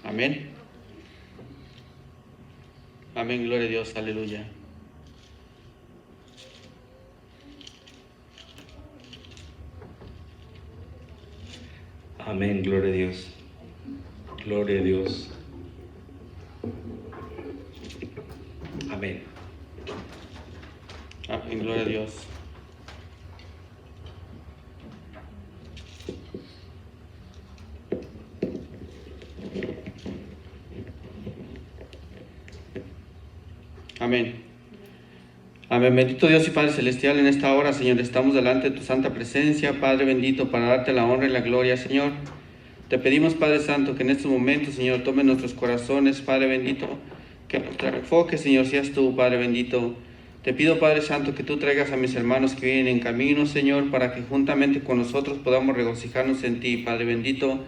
Amén. Amén, gloria a Dios, aleluya. Amén, gloria a Dios. Gloria a Dios. Amén. Amén, gloria a Dios. Amén. Amén. Bendito Dios y Padre Celestial, en esta hora, Señor, estamos delante de tu santa presencia, Padre bendito, para darte la honra y la gloria, Señor. Te pedimos, Padre Santo, que en estos momentos, Señor, tome nuestros corazones, Padre bendito, que nuestro enfoque, Señor, seas tú, Padre bendito. Te pido, Padre Santo, que tú traigas a mis hermanos que vienen en camino, Señor, para que juntamente con nosotros podamos regocijarnos en ti, Padre bendito.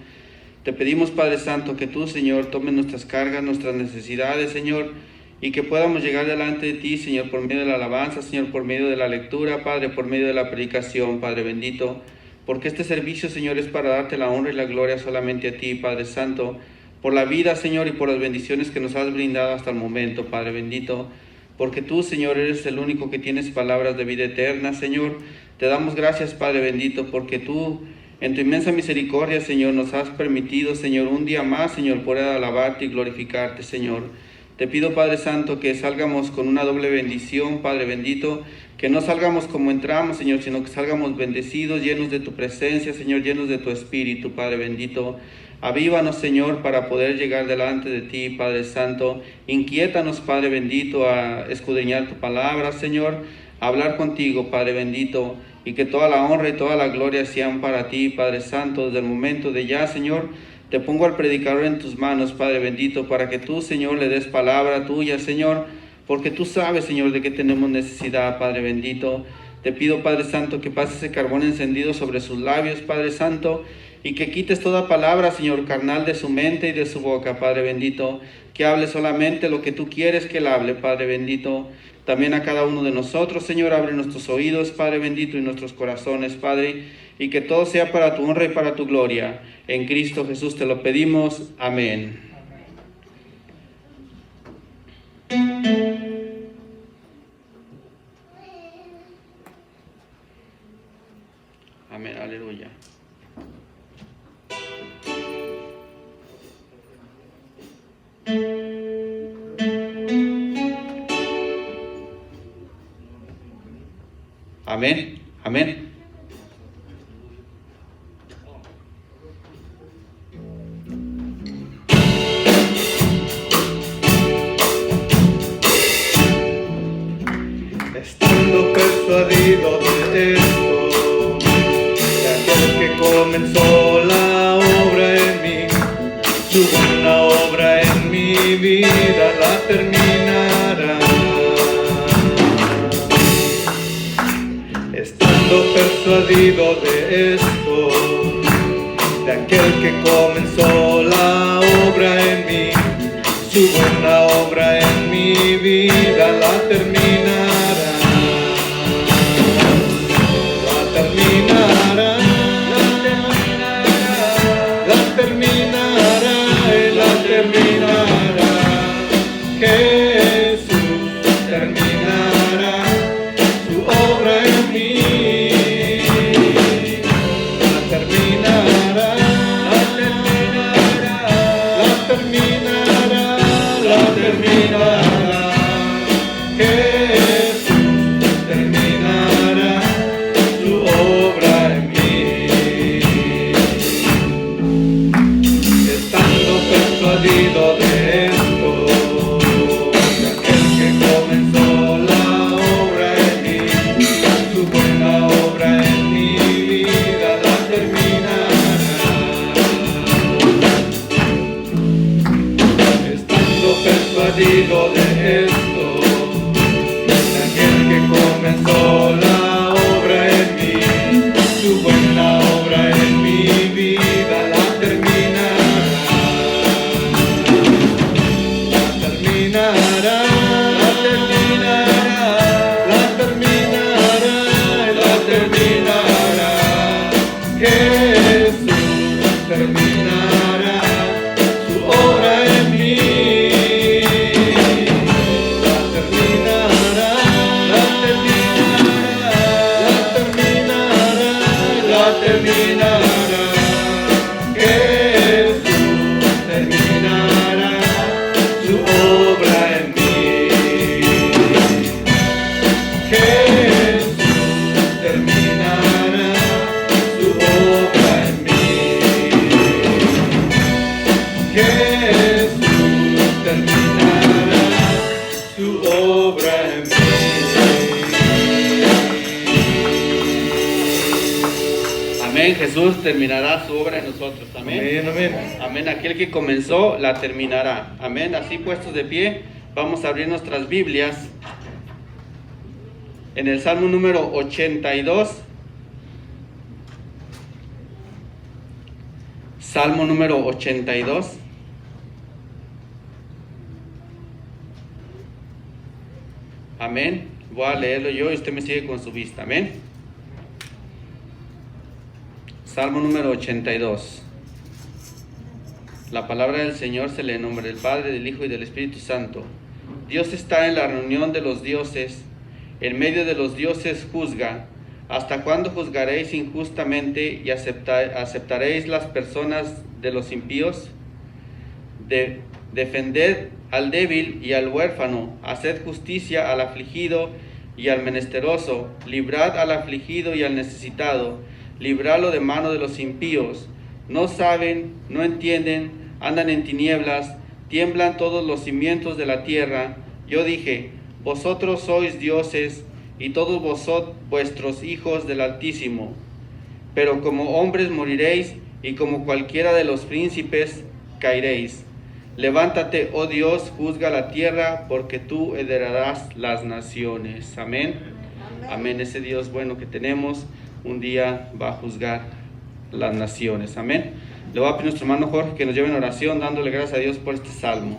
Te pedimos, Padre Santo, que tú, Señor, tomes nuestras cargas, nuestras necesidades, Señor, y que podamos llegar delante de ti, Señor, por medio de la alabanza, Señor, por medio de la lectura, Padre, por medio de la predicación, Padre bendito, porque este servicio, Señor, es para darte la honra y la gloria solamente a ti, Padre Santo, por la vida, Señor, y por las bendiciones que nos has brindado hasta el momento, Padre bendito, porque tú, Señor, eres el único que tienes palabras de vida eterna, Señor. Te damos gracias, Padre bendito, porque tú, en tu inmensa misericordia, Señor, nos has permitido, Señor, un día más, Señor, poder alabarte y glorificarte, Señor. Te pido, Padre Santo, que salgamos con una doble bendición, Padre bendito, que no salgamos como entramos, Señor, sino que salgamos bendecidos, llenos de tu presencia, Señor, llenos de tu espíritu, Padre bendito. Avívanos, Señor, para poder llegar delante de ti, Padre Santo. Inquiétanos, Padre bendito, a escudriñar tu palabra, Señor, a hablar contigo, Padre bendito, y que toda la honra y toda la gloria sean para ti, Padre Santo, desde el momento de ya, Señor. Te pongo al predicador en tus manos, Padre bendito, para que tú, Señor, le des palabra tuya, Señor, porque tú sabes, Señor, de qué tenemos necesidad, Padre bendito. Te pido, Padre Santo, que pases ese carbón encendido sobre sus labios, Padre Santo, y que quites toda palabra, Señor, carnal de su mente y de su boca, Padre bendito, que hable solamente lo que tú quieres que él hable, Padre bendito. También a cada uno de nosotros, Señor, abre nuestros oídos, Padre bendito, y nuestros corazones, Padre, y que todo sea para tu honra y para tu gloria. En Cristo Jesús te lo pedimos. Amén. Amén, aleluya. Amén, amén. Estando persuadido de esto, de aquel que comenzó la obra en mí, su buena obra en mi vida la terminará. Estando persuadido de esto, de aquel que comenzó la obra en mí, su buena obra en mi vida la terminará. La terminará, la terminará, la terminará. Jesús terminará su obra en mí. La terminará, la terminará, la terminará, la terminará. Jesús terminará su obra en mí. Estando persuadido de esto, de aquel que comenzó la obra en mí, su buena obra en mi vida la terminará. Estando persuadido de esto, de aquel que comenzó la obra en mí, su buena obra en mi vida la terminará. La terminará, la terminará, la terminará, la terminará. Jesús terminará su obra Jesús terminará su obra en nosotros. Amén. Amén, amén. Amén. Aquel que comenzó, la terminará. Amén. Así puestos de pie, vamos a abrir nuestras Biblias en el Salmo número 82. Salmo número 82. Amén. Voy a leerlo yo y usted me sigue con su vista. Amén. Salmo número 82. La palabra del Señor se lee en nombre del Padre, del Hijo y del Espíritu Santo. Dios está en la reunión de los dioses, en medio de los dioses juzga. ¿Hasta cuándo juzgaréis injustamente y aceptaréis las personas de los impíos? Defended al débil y al huérfano, haced justicia al afligido y al menesteroso, librad al afligido y al necesitado, libradlo de mano de los impíos. No saben, no entienden, andan en tinieblas, tiemblan todos los cimientos de la tierra. Yo dije, vosotros sois dioses, y todos vosotros vuestros hijos del Altísimo. Pero como hombres moriréis, y como cualquiera de los príncipes caeréis. Levántate, oh Dios, juzga la tierra, porque tú heredarás las naciones. Amén. Amén. Ese Dios bueno que tenemos, un día va a juzgar las naciones. Amén. Le voy a pedir a nuestro hermano Jorge que nos lleve en oración, dándole gracias a Dios por este salmo.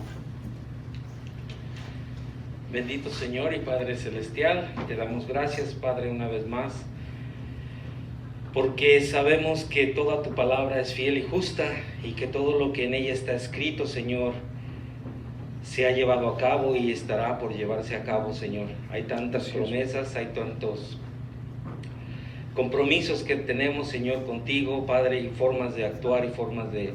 Bendito Señor y Padre Celestial, te damos gracias, Padre, una vez más, porque sabemos que toda tu palabra es fiel y justa y que todo lo que en ella está escrito, Señor, se ha llevado a cabo y estará por llevarse a cabo, Señor. Hay tantas promesas, hay tantos compromisos que tenemos, Señor, contigo, Padre, y formas de actuar y formas de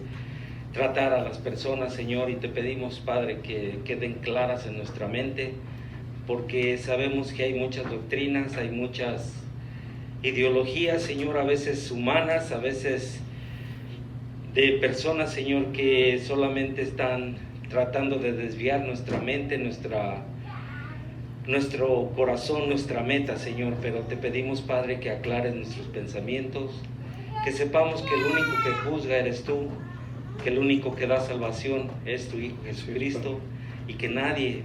tratar a las personas, Señor, y te pedimos, Padre, que queden claras en nuestra mente, porque sabemos que hay muchas doctrinas, hay muchas ideologías, Señor, a veces humanas, a veces de personas, Señor, que solamente están tratando de desviar nuestra mente, nuestro corazón, nuestra meta, Señor, pero te pedimos, Padre, que aclares nuestros pensamientos, que sepamos que el único que juzga eres tú, que el único que da salvación es tu Hijo Jesucristo, y que nadie,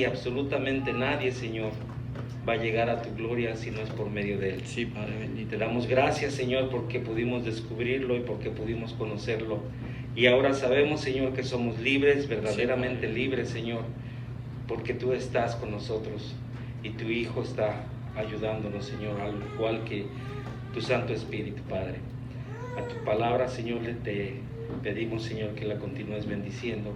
absolutamente nadie, Señor, va a llegar a tu gloria si no es por medio de Él. Sí, Padre bendito. Te damos gracias, Señor, porque pudimos descubrirlo y porque pudimos conocerlo. Y ahora sabemos, Señor, que somos libres, verdaderamente libres, Señor, porque tú estás con nosotros y tu Hijo está ayudándonos, Señor, al igual que tu Santo Espíritu, Padre. A tu palabra, Señor, te pedimos, Señor, que la continúes bendiciendo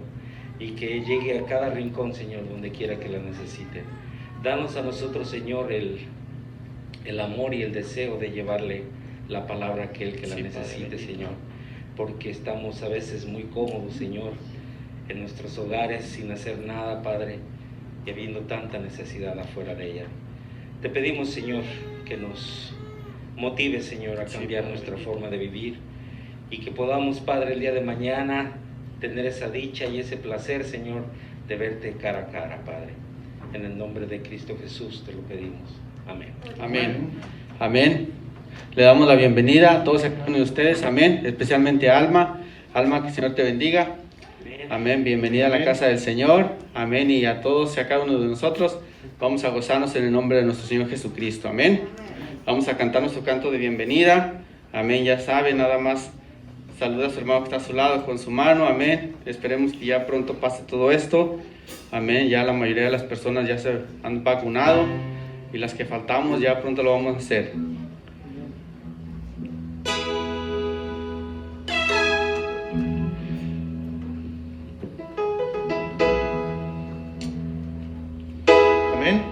y que llegue a cada rincón, Señor, donde quiera que la necesite. Danos a nosotros, Señor, el amor y el deseo de llevarle la palabra a aquel que la necesite, Señor, porque estamos a veces muy cómodos, Señor, en nuestros hogares sin hacer nada, Padre, y habiendo tanta necesidad afuera de ella. Te pedimos, Señor, que nos motive, Señor, a cambiar nuestra forma de vivir y que podamos, Padre, el día de mañana tener esa dicha y ese placer, Señor, de verte cara a cara, Padre. En el nombre de Cristo Jesús te lo pedimos. Amén. Amén. Amén. Le damos la bienvenida a todos y a cada uno de ustedes. Amén. Especialmente a Alma. Alma, que el Señor te bendiga. Amén. Bienvenida a la casa del Señor. Amén. Y a todos y a cada uno de nosotros, vamos a gozarnos en el nombre de nuestro Señor Jesucristo. Amén. Vamos a cantar nuestro canto de bienvenida. Amén. Ya sabe, nada más saluda a su hermano que está a su lado con su mano. Amén. Esperemos que ya pronto pase todo esto. Amén. Ya la mayoría de las personas ya se han vacunado y las que faltamos ya pronto lo vamos a hacer. Amén.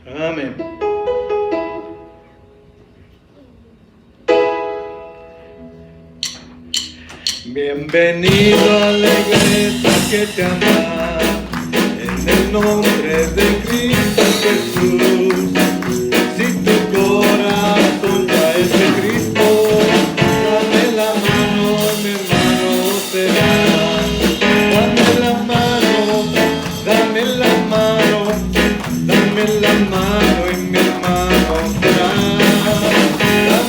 Amén. Bienvenido a la iglesia que te ama, en el nombre de Cristo Jesús. Si tu corazón ya es de Cristo, dame la mano, mi hermano será. Dame la mano, dame la mano, dame la mano y mi hermano será. Dame la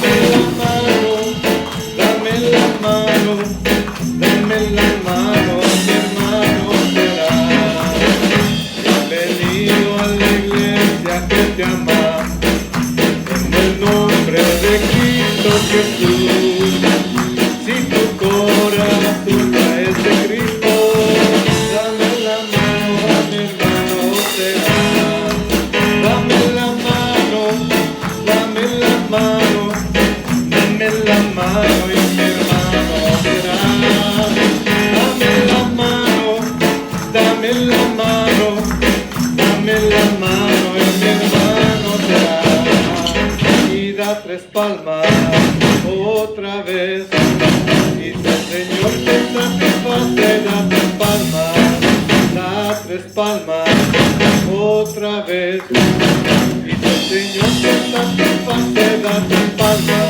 pase da tres palmas.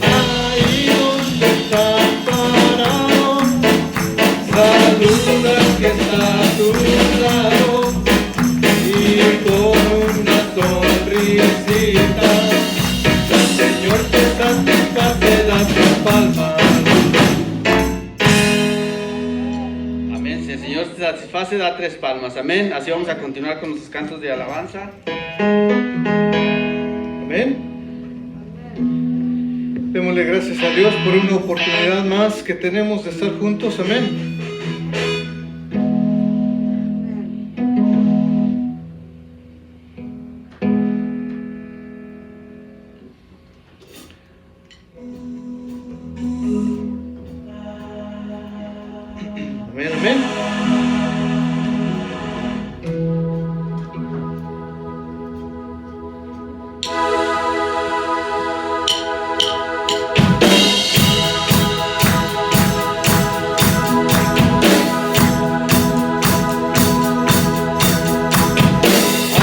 Ahí donde estás parado, saluda al que está a tu lado y con una sonrisita, el Señor te satisface, da tres palmas. Amén. Si el Señor te satisface, da tres palmas. Amén. Así vamos a continuar con nuestros cantos de alabanza. Amén. Démosle gracias a Dios por una oportunidad más que tenemos de estar juntos. Amén. Amén, amén.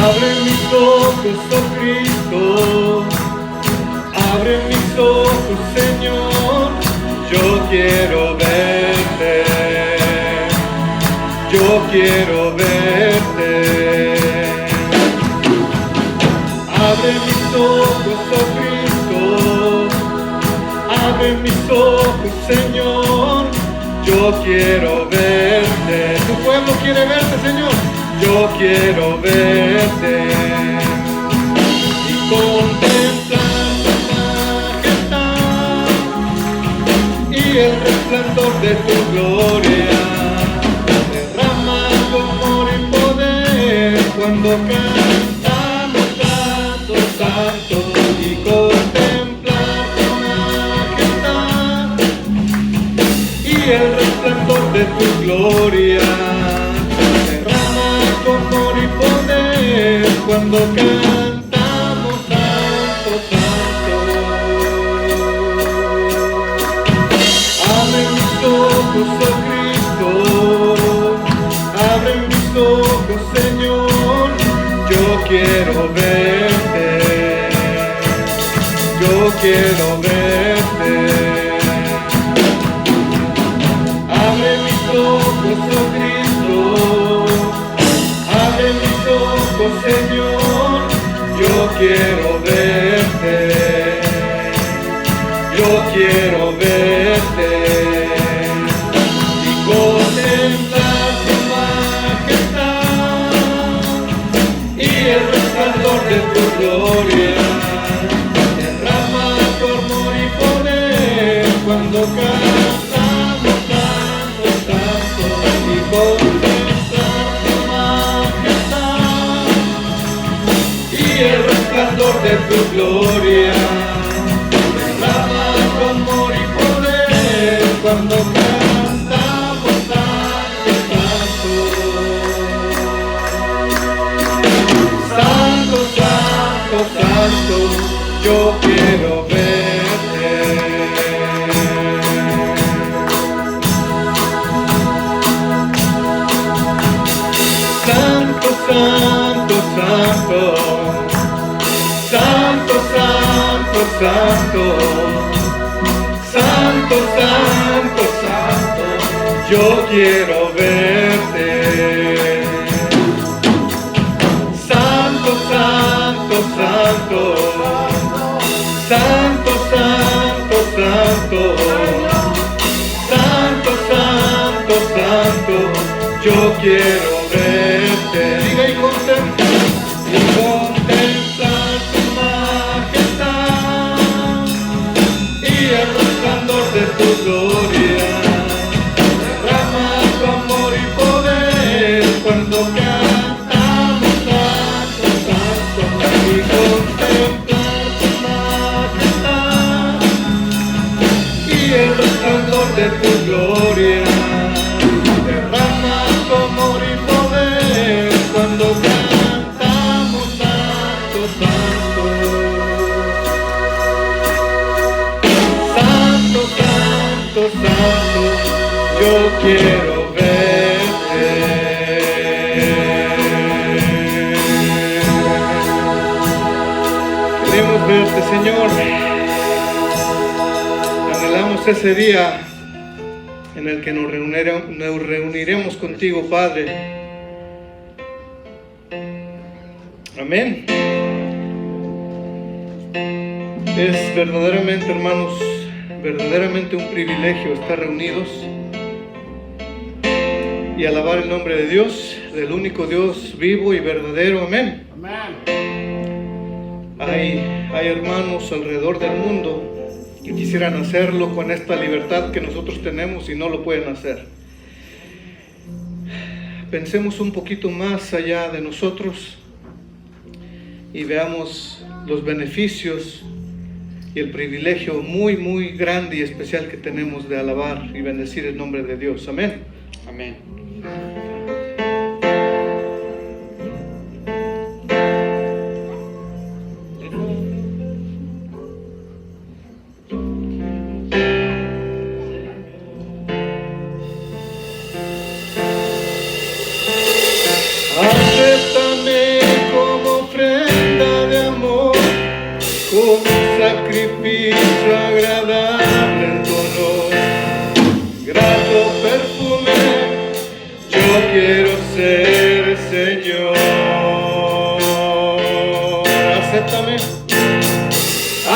Abre mis ojos, oh Cristo, abre mis ojos, Señor, yo quiero verte, yo quiero verte. Abre mis ojos, oh Cristo, abre mis ojos, Señor, yo quiero verte. Tu pueblo quiere verte, Señor. Yo quiero verte y contemplar tu majestad y el resplandor de tu gloria. Derrama tu amor y poder cuando cantamos santo, santo, y contemplar tu majestad y el resplandor de tu gloria. Amor y poder cuando cantamos santo, santo. Abre mis ojos, oh Cristo, abre mis ojos, Señor, yo quiero verte, yo quiero verte. Abre mis ojos, oh Cristo, abre mis ojos, Señor, yo quiero verte, yo quiero verte y contemplar tu majestad y el resplandor de tu gloria. Derrama tu amor y poder cuando cantamos santo, santo, y contemplar y el resplandor de tu gloria. Derrama tu amor y poder cuando cantamos santo, santo. Santo, santo, santo, yo quiero verte. Santo, santo, santo, santo, santo, santo, santo, santo, santo, yo quiero verte. Santo, santo, santo, santo, santo, santo, santo, santo, santo, yo quiero verte. Diga y contemplar tu majestad y el resplandor de tu gloria. Derrama tu amor y poder cuando cantamos santo, santo, y contemplar tu majestad y el resplandor de tu gloria. Derrama tu amor y poder cuando cantamos santo, santo. Santo, santo, santo, yo quiero verte. Queremos verte, Señor. Anhelamos ese día en el que nos reuniremos contigo, Padre. Amén. Es verdaderamente, hermanos, verdaderamente un privilegio estar reunidos y alabar el nombre de Dios, del único Dios vivo y verdadero. Amén. Hay hermanos alrededor del mundo que quisieran hacerlo con esta libertad que nosotros tenemos y no lo pueden hacer. Pensemos un poquito más allá de nosotros y veamos los beneficios y el privilegio muy, muy grande y especial que tenemos de alabar y bendecir el nombre de Dios. Amén. Amén. Acéptame como ofrenda de amor, como un sacrificio agradable en tu honor. Grato perfume, yo quiero ser, Señor. Acéptame,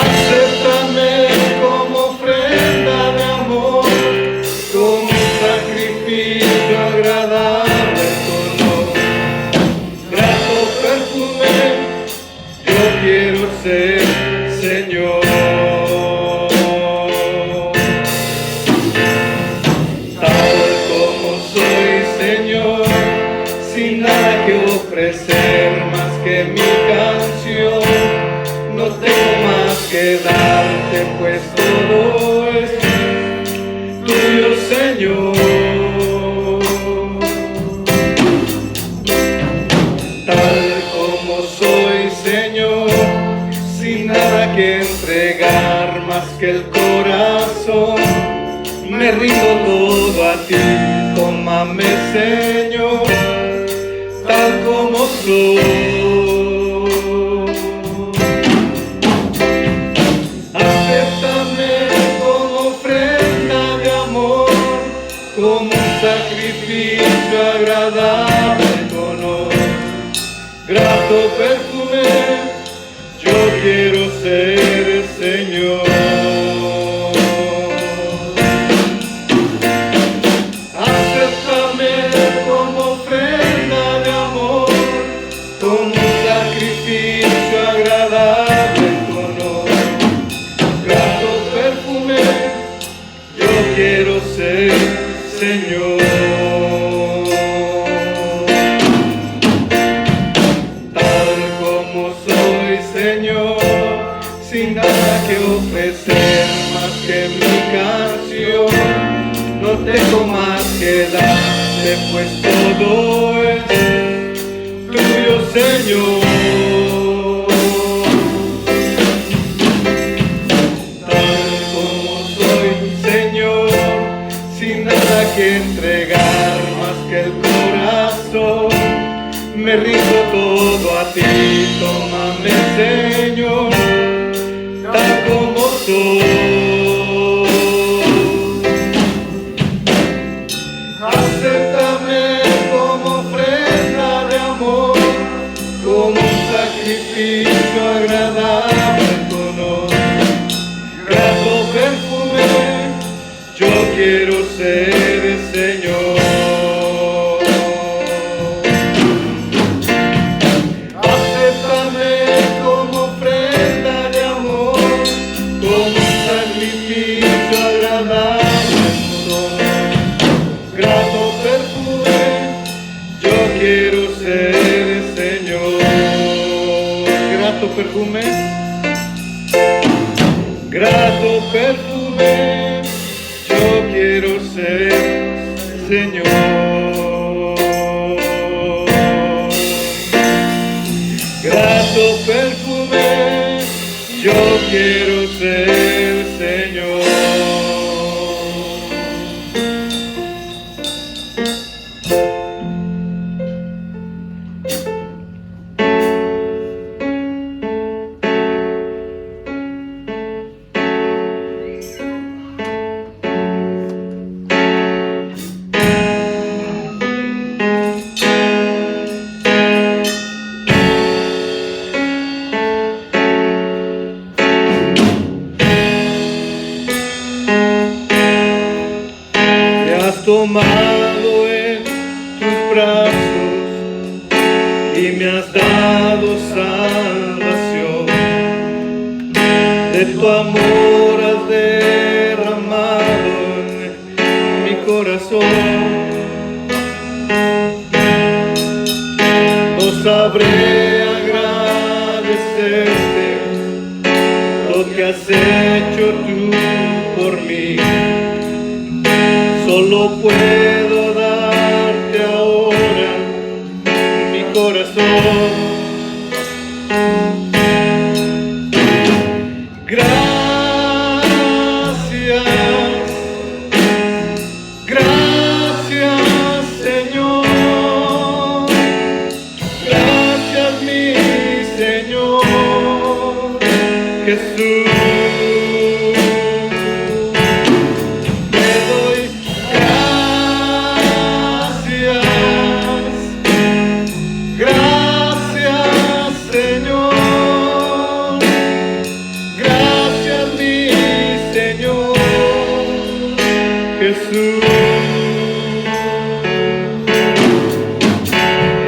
acéptame como ofrenda de amor, como un sacrificio agradable en tu honor. Grato perfume, yo quiero ser, Señor. Tal como soy, Señor, sin nada que ofrecer más que mi canción. No tengo más que darte, pues todo es tuyo, Señor. Tal como soy, Señor, sin nada que entregar más que el corazón, me rindo todo a ti. Tómame, Señor, tal como soy. Acéptame como ofrenda de amor, como un sacrificio agradable en tu honor. Grato perfume, yo quiero ser, Señor. Acéptame como ofrenda de amor, como un sacrificio agradable en tu honor. Grato perfume, yo quiero ser, Señor. Señor, sin nada que ofrecer más que mi canción, no tengo más que darte, pues todo es tuyo, Señor. Tal como soy, Señor, sin nada que entregar más que el corazón, me rindo todo a ti. Tómame, Señor, tal como soy. Acéptame como ofrenda de amor, como un sacrificio agradable en tu honor. Grato perfume, yo quiero ser, Señor. Perfume, grato perfume, yo quiero ser, Señor. Grato perfume, yo quiero ser, Señor. has tomado en tus brazos y me has dado salvación. De tu amor has derramado en mi corazón. No sabré agradecerte lo que has hecho tú por mí. Solo puedo darte ahora mi corazón. Gracias, gracias Señor, gracias mi Señor Jesús. Jesús,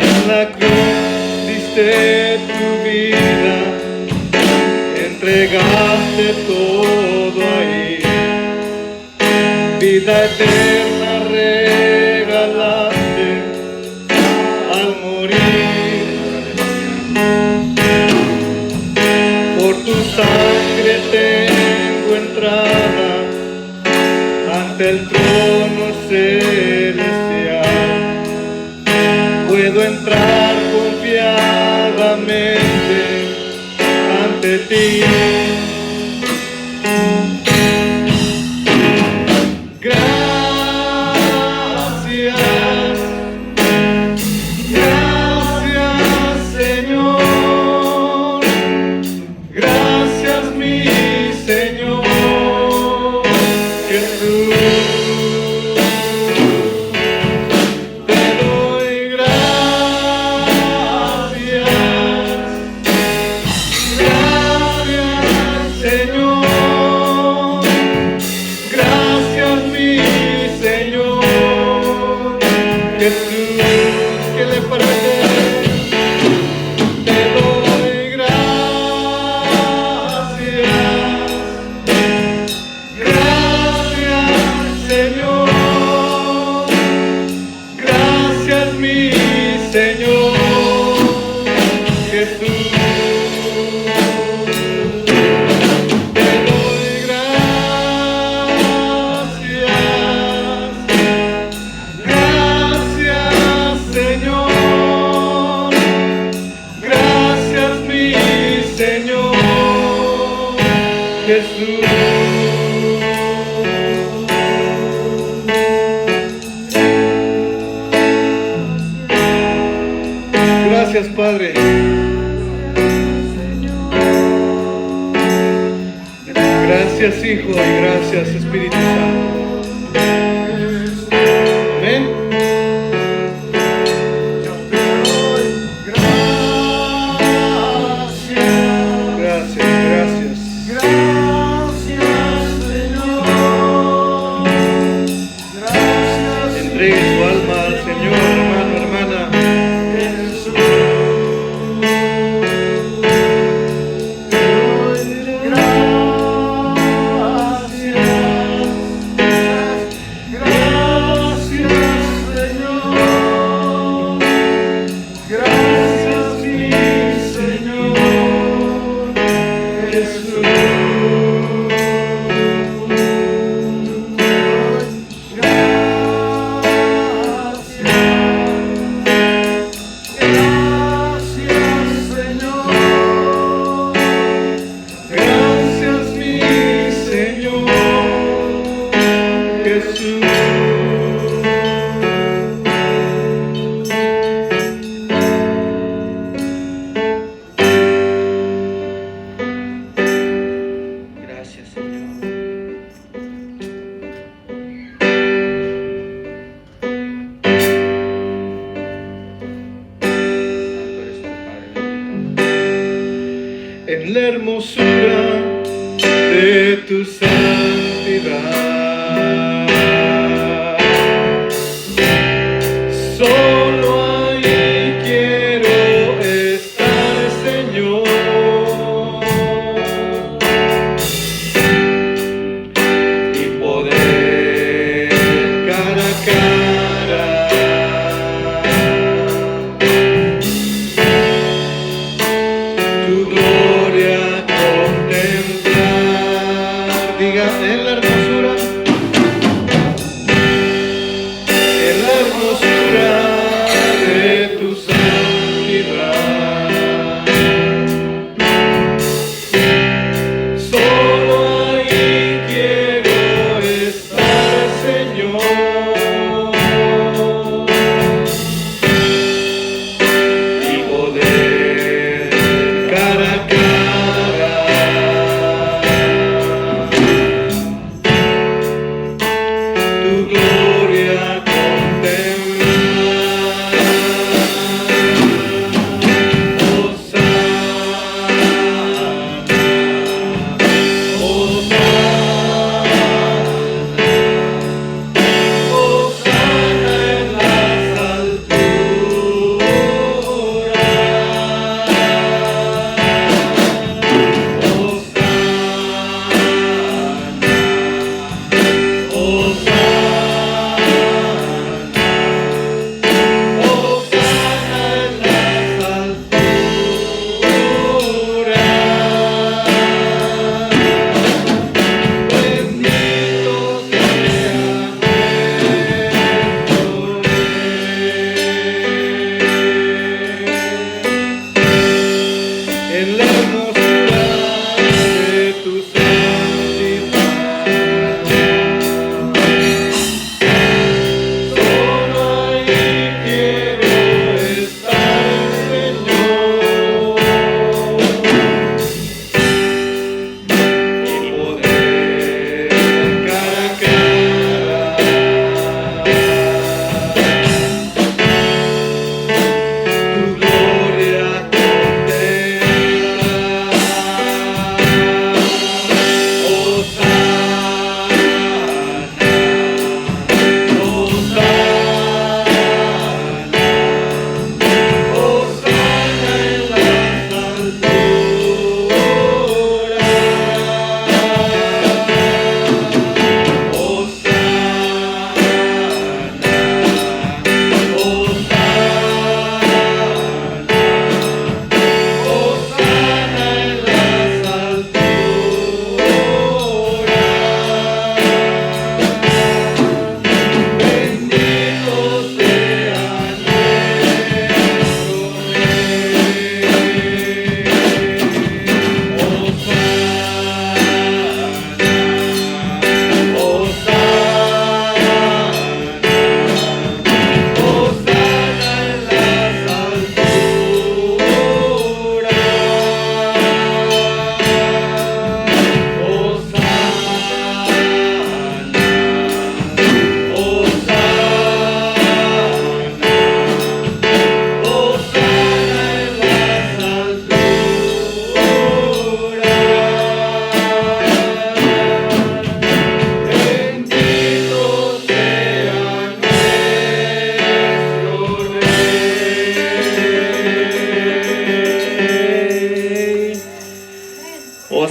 en la cruz diste tu vida, entregaste todo ahí, vida eterna regalaste al morir. Por tu sangre tengo entrada ante el trono celestial. Puedo entrar confiadamente ante ti. Gracias, gracias Señor, gracias mi Señor Jesús. ¿Qué le parece? Te doy gracias, gracias Señor, gracias mi Señor Jesús. Te doy gracias, Señor, gracias mi Señor Jesús. Gracias Padre. Gracias Hijo y gracias Espíritu Santo. Amén. Entregue su alma al Señor, hermano, hermana. En la hermosura de tu santidad.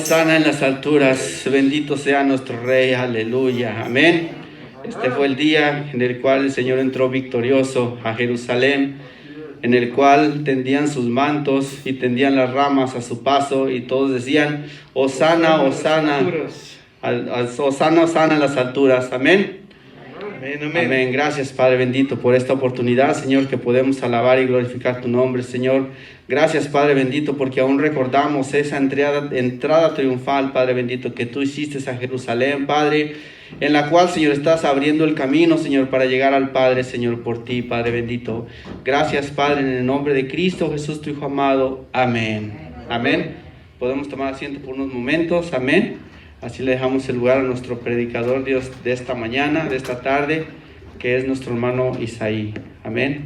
Hosana en las alturas, bendito sea nuestro Rey, aleluya, amén. Este fue el día en el cual el Señor entró victorioso a Jerusalén, en el cual tendían sus mantos y tendían las ramas a su paso, y todos decían, Hosana, Hosana, Hosana, Hosana en las alturas, amén. Amén, amén. Amén. Gracias, Padre bendito, por esta oportunidad, Señor, que podemos alabar y glorificar tu nombre, Señor. Gracias, Padre bendito, porque aún recordamos esa entrada triunfal, Padre bendito, que tú hiciste a Jerusalén, Padre, en la cual, Señor, estás abriendo el camino, Señor, para llegar al Padre, Señor, por ti, Padre bendito. Gracias, Padre, en el nombre de Cristo Jesús, tu Hijo amado. Amén. Amén. Podemos tomar asiento por unos momentos. Amén. Así le dejamos el lugar a nuestro predicador, Dios, de esta mañana, de esta tarde, que es nuestro hermano Isaí. Amén.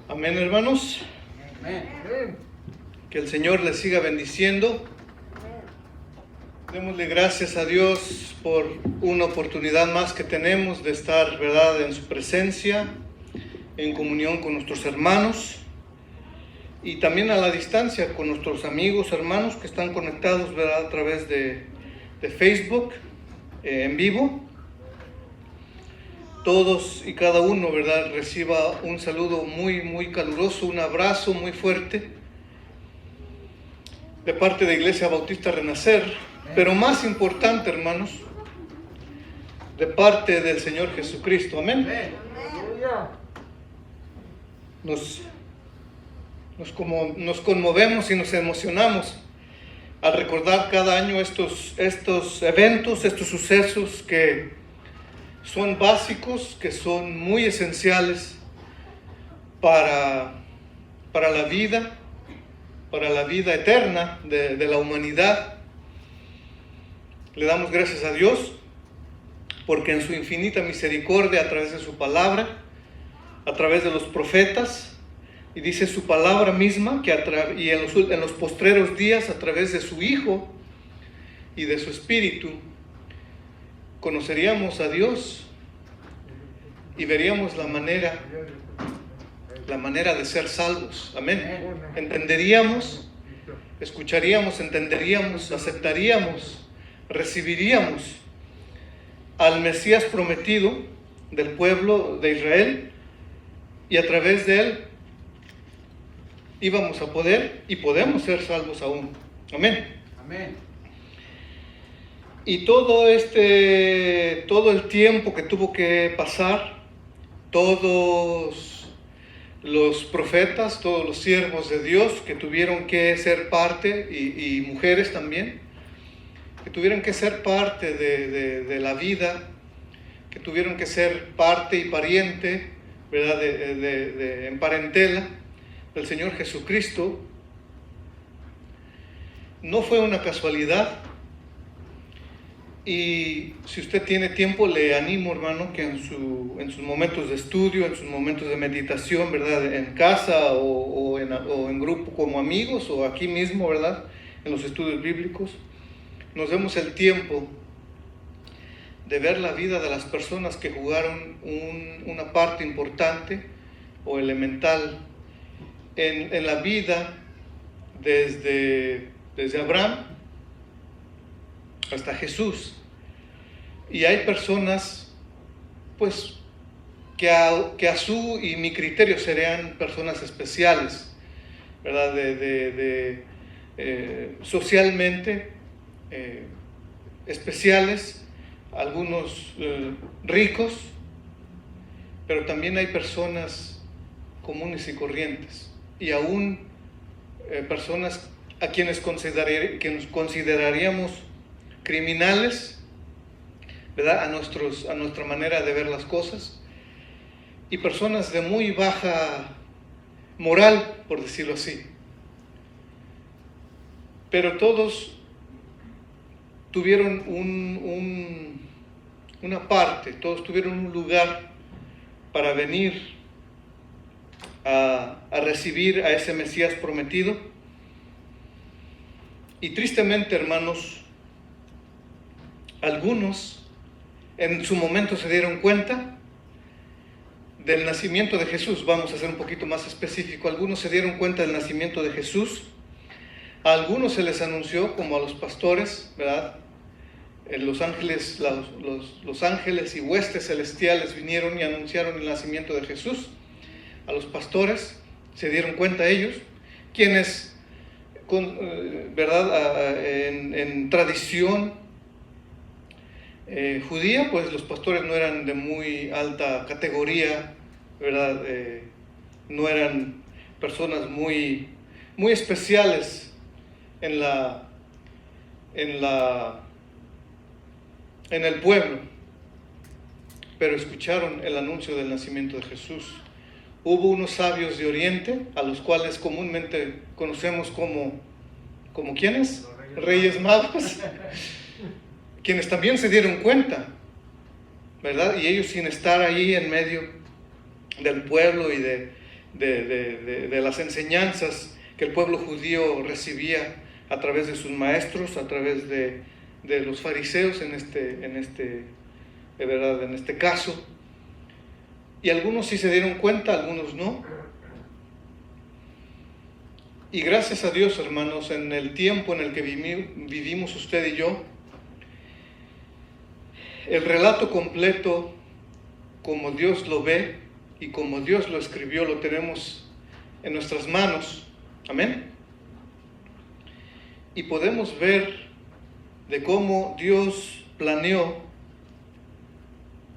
Amén, hermanos. Amén. Que el Señor les siga bendiciendo. Démosle gracias a Dios por una oportunidad más que tenemos de estar, ¿verdad?, en su presencia, en comunión con nuestros hermanos. y también a la distancia con nuestros amigos, hermanos que están conectados, ¿verdad?, a través de Facebook, en vivo. Todos y cada uno, ¿verdad?, reciba un saludo muy, muy caluroso, un abrazo muy fuerte de parte de Iglesia Bautista Renacer, pero más importante, hermanos, de parte del Señor Jesucristo. Amén. Nos conmovemos y nos emocionamos al recordar cada año estos eventos, estos sucesos que son básicos, que son muy esenciales para la vida eterna de la humanidad. Le damos gracias a Dios porque en su infinita misericordia, a través de su palabra, a través de los profetas, y dice su palabra misma que en los postreros días, a través de su Hijo y de su Espíritu, conoceríamos a Dios y veríamos la manera de ser salvos. Amén. Entenderíamos, escucharíamos, entenderíamos, aceptaríamos, recibiríamos al Mesías prometido del pueblo de Israel, y a través de él íbamos a poder y podemos ser salvos aún. Amén. Amén. Y todo el tiempo que tuvo que pasar, todos los profetas, todos los siervos de Dios que tuvieron que ser parte, y mujeres también, que tuvieron que ser parte de la vida, que tuvieron que ser parte y pariente, ¿verdad?, en parentela del Señor Jesucristo, no fue una casualidad. Y si usted tiene tiempo, le animo, hermano, que en sus momentos de estudio, en sus momentos de meditación, ¿verdad?, en casa o en grupo como amigos, o aquí mismo, ¿verdad?, en los estudios bíblicos, nos demos el tiempo de ver la vida de las personas que jugaron una parte importante o elemental en la vida desde Abraham hasta Jesús. Y hay personas, pues, que a su y mi criterio serían personas especiales, ¿verdad?, socialmente especiales, algunos ricos, pero también hay personas comunes y corrientes, y aún personas a quienes consideraríamos criminales, ¿verdad?, a nuestra manera de ver las cosas, y personas de muy baja moral, por decirlo así. Pero todos tuvieron una parte, todos tuvieron un lugar para venir a recibir a ese Mesías prometido. Y tristemente, hermanos, algunos en su momento se dieron cuenta del nacimiento de Jesús. Vamos a ser un poquito más específico. Algunos se dieron cuenta del nacimiento de Jesús. A algunos se les anunció, como a los pastores, ¿verdad? Los ángeles y huestes celestiales vinieron y anunciaron el nacimiento de Jesús. A los pastores se dieron cuenta ellos, quienes, ¿verdad?, en tradición judía, pues los pastores no eran de muy alta categoría, ¿verdad? No eran personas muy especiales en el pueblo, pero escucharon el anuncio del nacimiento de Jesús. Hubo unos sabios de Oriente, a los cuales comúnmente conocemos como ¿quiénes? Reyes Magos, quienes también se dieron cuenta, ¿verdad? Y ellos, sin estar ahí en medio del pueblo y de las enseñanzas que el pueblo judío recibía a través de sus maestros, a través de los fariseos ¿verdad?, en este caso. Y algunos sí se dieron cuenta, algunos no. Y gracias a Dios, hermanos, en el tiempo en el que vivimos usted y yo, el relato completo, como Dios lo ve y como Dios lo escribió, lo tenemos en nuestras manos. Amén. Y podemos ver de cómo Dios planeó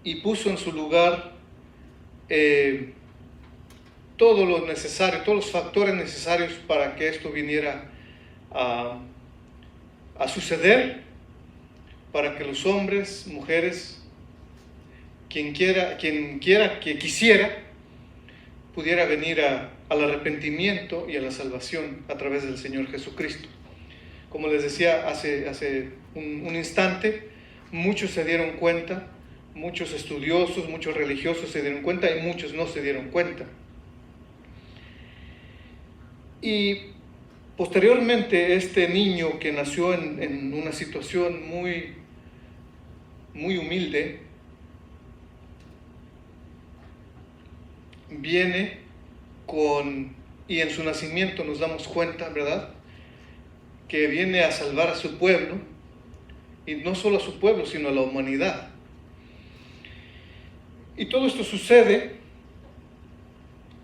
y puso en su lugar todo lo necesario, todos los factores necesarios para que esto viniera a suceder, para que los hombres, mujeres, quien quiera que quisiera, pudiera venir al arrepentimiento y a la salvación a través del Señor Jesucristo. Como les decía hace un instante, muchos se dieron cuenta, muchos estudiosos, muchos religiosos se dieron cuenta y muchos no se dieron cuenta. Y posteriormente este niño que nació en una situación muy humilde, viene y en su nacimiento nos damos cuenta, ¿verdad?, que viene a salvar a su pueblo, y no solo a su pueblo, sino a la humanidad. Y todo esto sucede,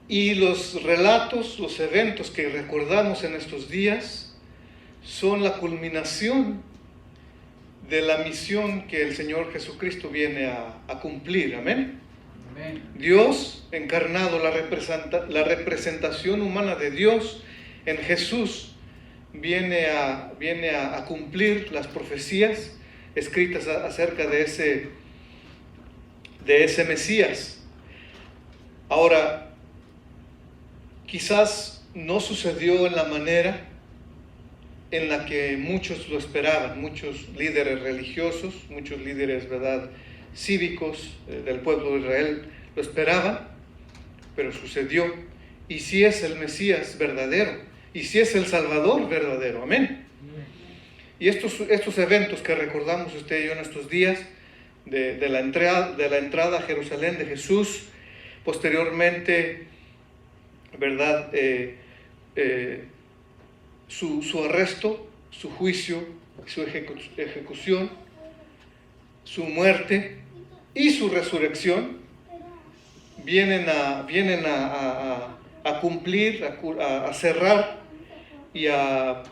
y los relatos, los eventos que recordamos en estos días son la culminación de la misión que el Señor Jesucristo viene a cumplir. Amén. Amén. Dios encarnado, la representación humana de Dios en Jesús, viene a cumplir las profecías escritas acerca de ese Mesías. Ahora, quizás no sucedió en la manera en la que muchos lo esperaban, muchos líderes religiosos, muchos líderes, ¿verdad?, cívicos del pueblo de Israel lo esperaban, pero sucedió. Y si es el Mesías verdadero, y si es el Salvador verdadero. Amén. Y estos eventos que recordamos usted y yo en estos días, de la entrada a Jerusalén de Jesús, posteriormente, ¿verdad?, su arresto, su juicio, su ejecución, su muerte y su resurrección, vienen a cumplir, a cerrar y a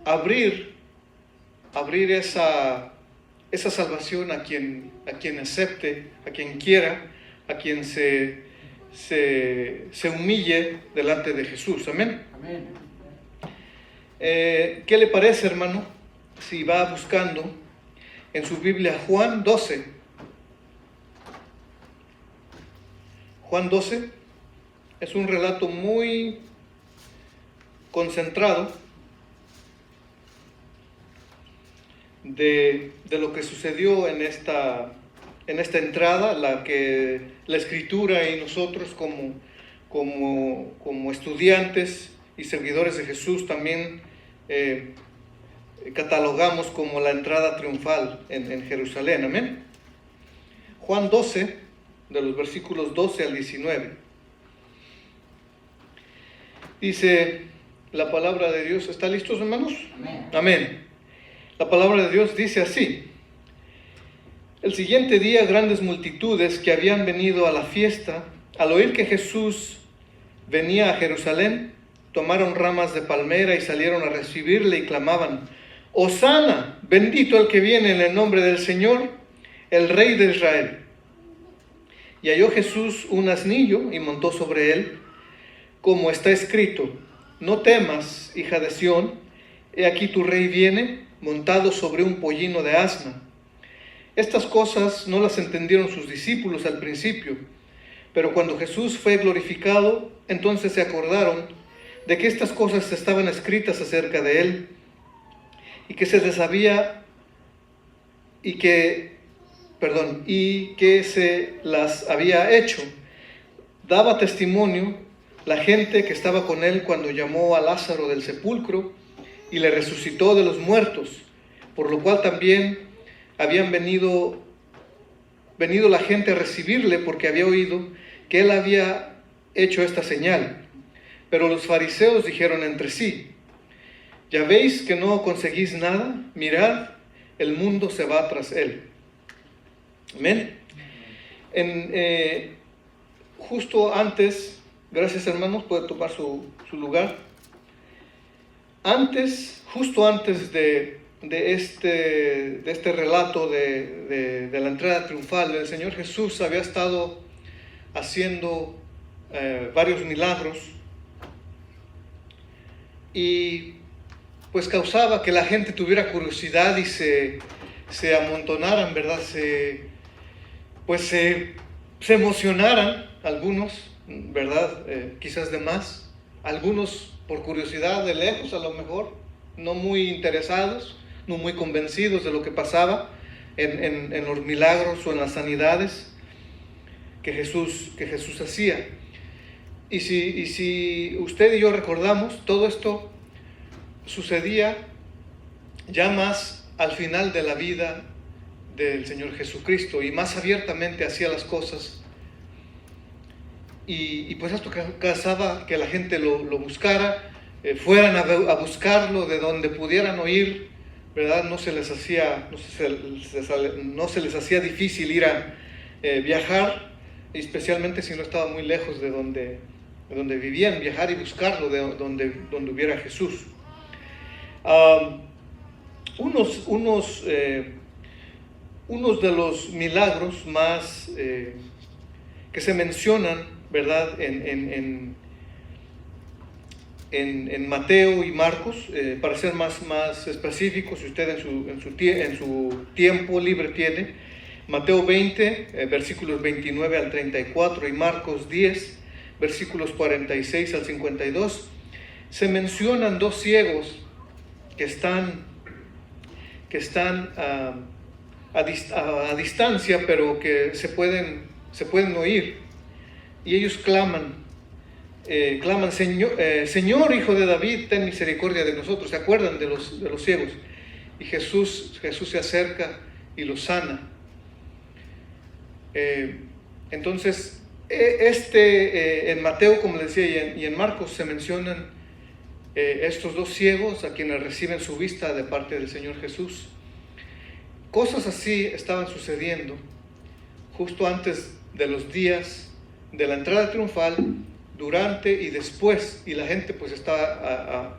abrir esa salvación a quien acepte, a quien quiera, a quien se humille delante de Jesús. Amén. Amén. ¿Qué le parece, hermano, si va buscando en su Biblia Juan 12? Juan 12 es un relato muy concentrado de lo que sucedió en esta entrada, la que la Escritura y nosotros como estudiantes y seguidores de Jesús también catalogamos como la entrada triunfal en Jerusalén. Amén. Juan 12, de los versículos 12 al 19. Dice la palabra de Dios. ¿Están listos, hermanos? Amén. Amén. La palabra de Dios dice así: el siguiente día, grandes multitudes que habían venido a la fiesta, al oír que Jesús venía a Jerusalén, tomaron ramas de palmera y salieron a recibirle y clamaban: Hosana, bendito el que viene en el nombre del Señor, el Rey de Israel. Y halló Jesús un asnillo y montó sobre él, como está escrito: no temas, hija de Sión, he aquí tu rey viene, montado sobre un pollino de asna. Estas cosas no las entendieron sus discípulos al principio, pero cuando Jesús fue glorificado, entonces se acordaron de que estas cosas estaban escritas acerca de él, y que se les había, y que se las había hecho. Daba testimonio la gente que estaba con él cuando llamó a Lázaro del sepulcro y le resucitó de los muertos, por lo cual también habían venido la gente a recibirle, porque había oído que él había hecho esta señal. Pero los fariseos dijeron entre sí: ya veis que no conseguís nada, mirad, el mundo se va tras él. Amén. Justo antes, gracias hermanos, puede tomar su lugar. Justo antes de este relato de la entrada triunfal, el Señor Jesús había estado haciendo varios milagros y pues causaba que la gente tuviera curiosidad y se amontonaran, ¿verdad? Se emocionaran algunos, ¿verdad? Quizás de más, algunos por curiosidad de lejos a lo mejor, no muy interesados, no muy convencidos de lo que pasaba en los milagros o en las sanidades que Jesús hacía. Y si usted y yo recordamos, todo esto sucedía ya más al final de la vida del Señor Jesucristo, y más abiertamente hacía las cosas, y pues esto causaba que la gente lo buscara, fueran a buscarlo de donde pudieran oír, ¿verdad? No se les hacía difícil ir a viajar, especialmente si no estaba muy lejos de donde vivían, viajar y buscarlo de donde hubiera Jesús. Unos de los milagros más que se mencionan, ¿verdad? En Mateo y Marcos, para ser más específicos, si usted en su tiempo libre tiene, Mateo 20, versículos 29 al 34, y Marcos 10, versículos 46 al 52, se mencionan dos ciegos que están a distancia, pero que se pueden oír, y ellos claman, Señor, Hijo de David, ten misericordia de nosotros. ¿Se acuerdan de los ciegos? Y Jesús se acerca y los sana. Entonces, en Mateo, como les decía, y en Marcos se mencionan estos dos ciegos a quienes reciben su vista de parte del Señor Jesús. Cosas así estaban sucediendo justo antes de los días de la entrada triunfal, durante y después, y la gente pues estaba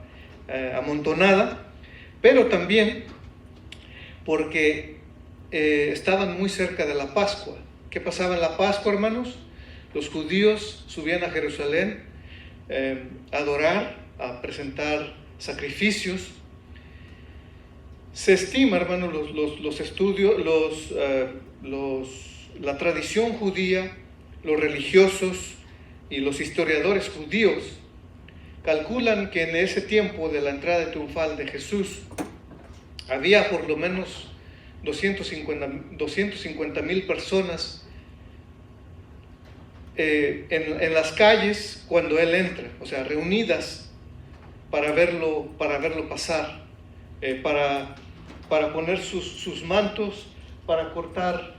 amontonada, pero también porque estaban muy cerca de la Pascua. ¿Qué pasaba en la Pascua, hermanos? Los judíos subían a Jerusalén a adorar, a presentar sacrificios. Se estima, hermanos, los estudios, la tradición judía, los religiosos y los historiadores judíos calculan que en ese tiempo de la entrada triunfal de Jesús había por lo menos 250,000 personas en las calles cuando Él entra, o sea, reunidas para verlo pasar, para poner sus mantos, para cortar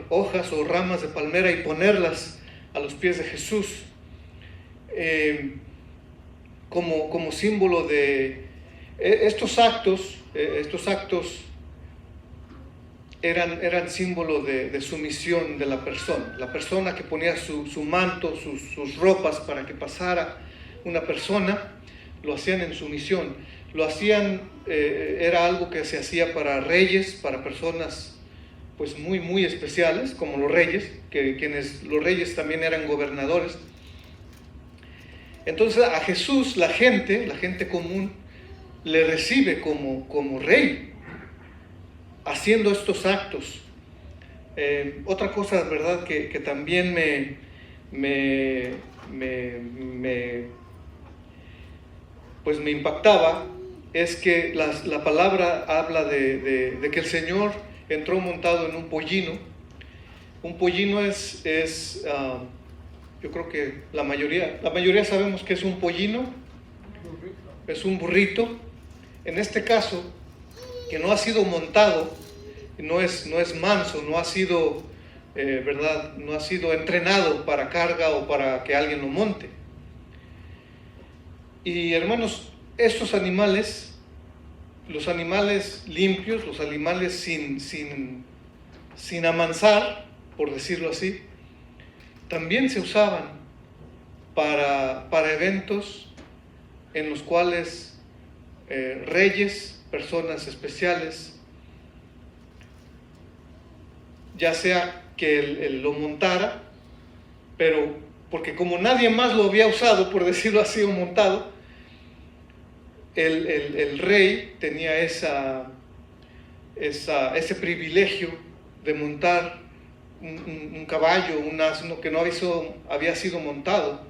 hojas o ramas de palmera y ponerlas a los pies de Jesús, como símbolo de estos actos eran símbolo de sumisión de la persona que ponía su manto, sus ropas para que pasara una persona, lo hacían en sumisión, era algo que se hacía para reyes, para personas pues muy muy especiales, como los reyes, los reyes también eran gobernadores. Entonces a Jesús la gente común le recibe como rey, haciendo estos actos. Otra cosa, ¿verdad?, que también me impactaba, es que la palabra habla de que el Señor entró montado en un pollino. Un pollino es yo creo que la mayoría sabemos que es un pollino, es un burrito. En este caso, que no ha sido montado, no es manso, no ha sido, ¿verdad?, no ha sido entrenado para carga o para que alguien lo monte. Y hermanos, estos animales, los animales limpios, los animales sin amansar, por decirlo así, también se usaban para eventos en los cuales reyes, personas especiales, ya sea que él lo montara, pero porque como nadie más lo había usado, por decirlo así, o montado, el rey tenía ese privilegio de montar un caballo, un asno que no había sido montado.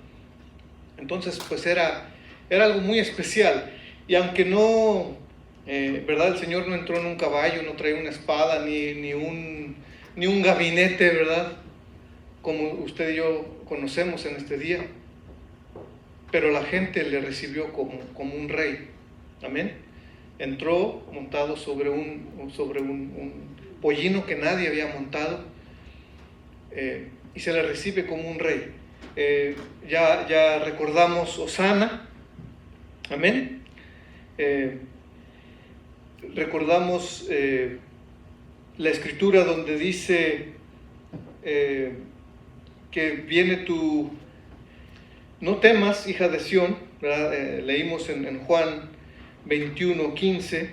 Entonces pues era algo muy especial. Y aunque no, ¿verdad? El Señor no entró en un caballo, no traía una espada, ni un gabinete, ¿verdad? Como usted y yo conocemos en este día. Pero la gente le recibió como un rey. Amén. Entró montado sobre un pollino que nadie había montado, y se le recibe como un rey. Ya recordamos Hosana. Amén. Recordamos la escritura donde dice que viene no temas, hija de Sión, ¿verdad? Leímos en Juan 21:15,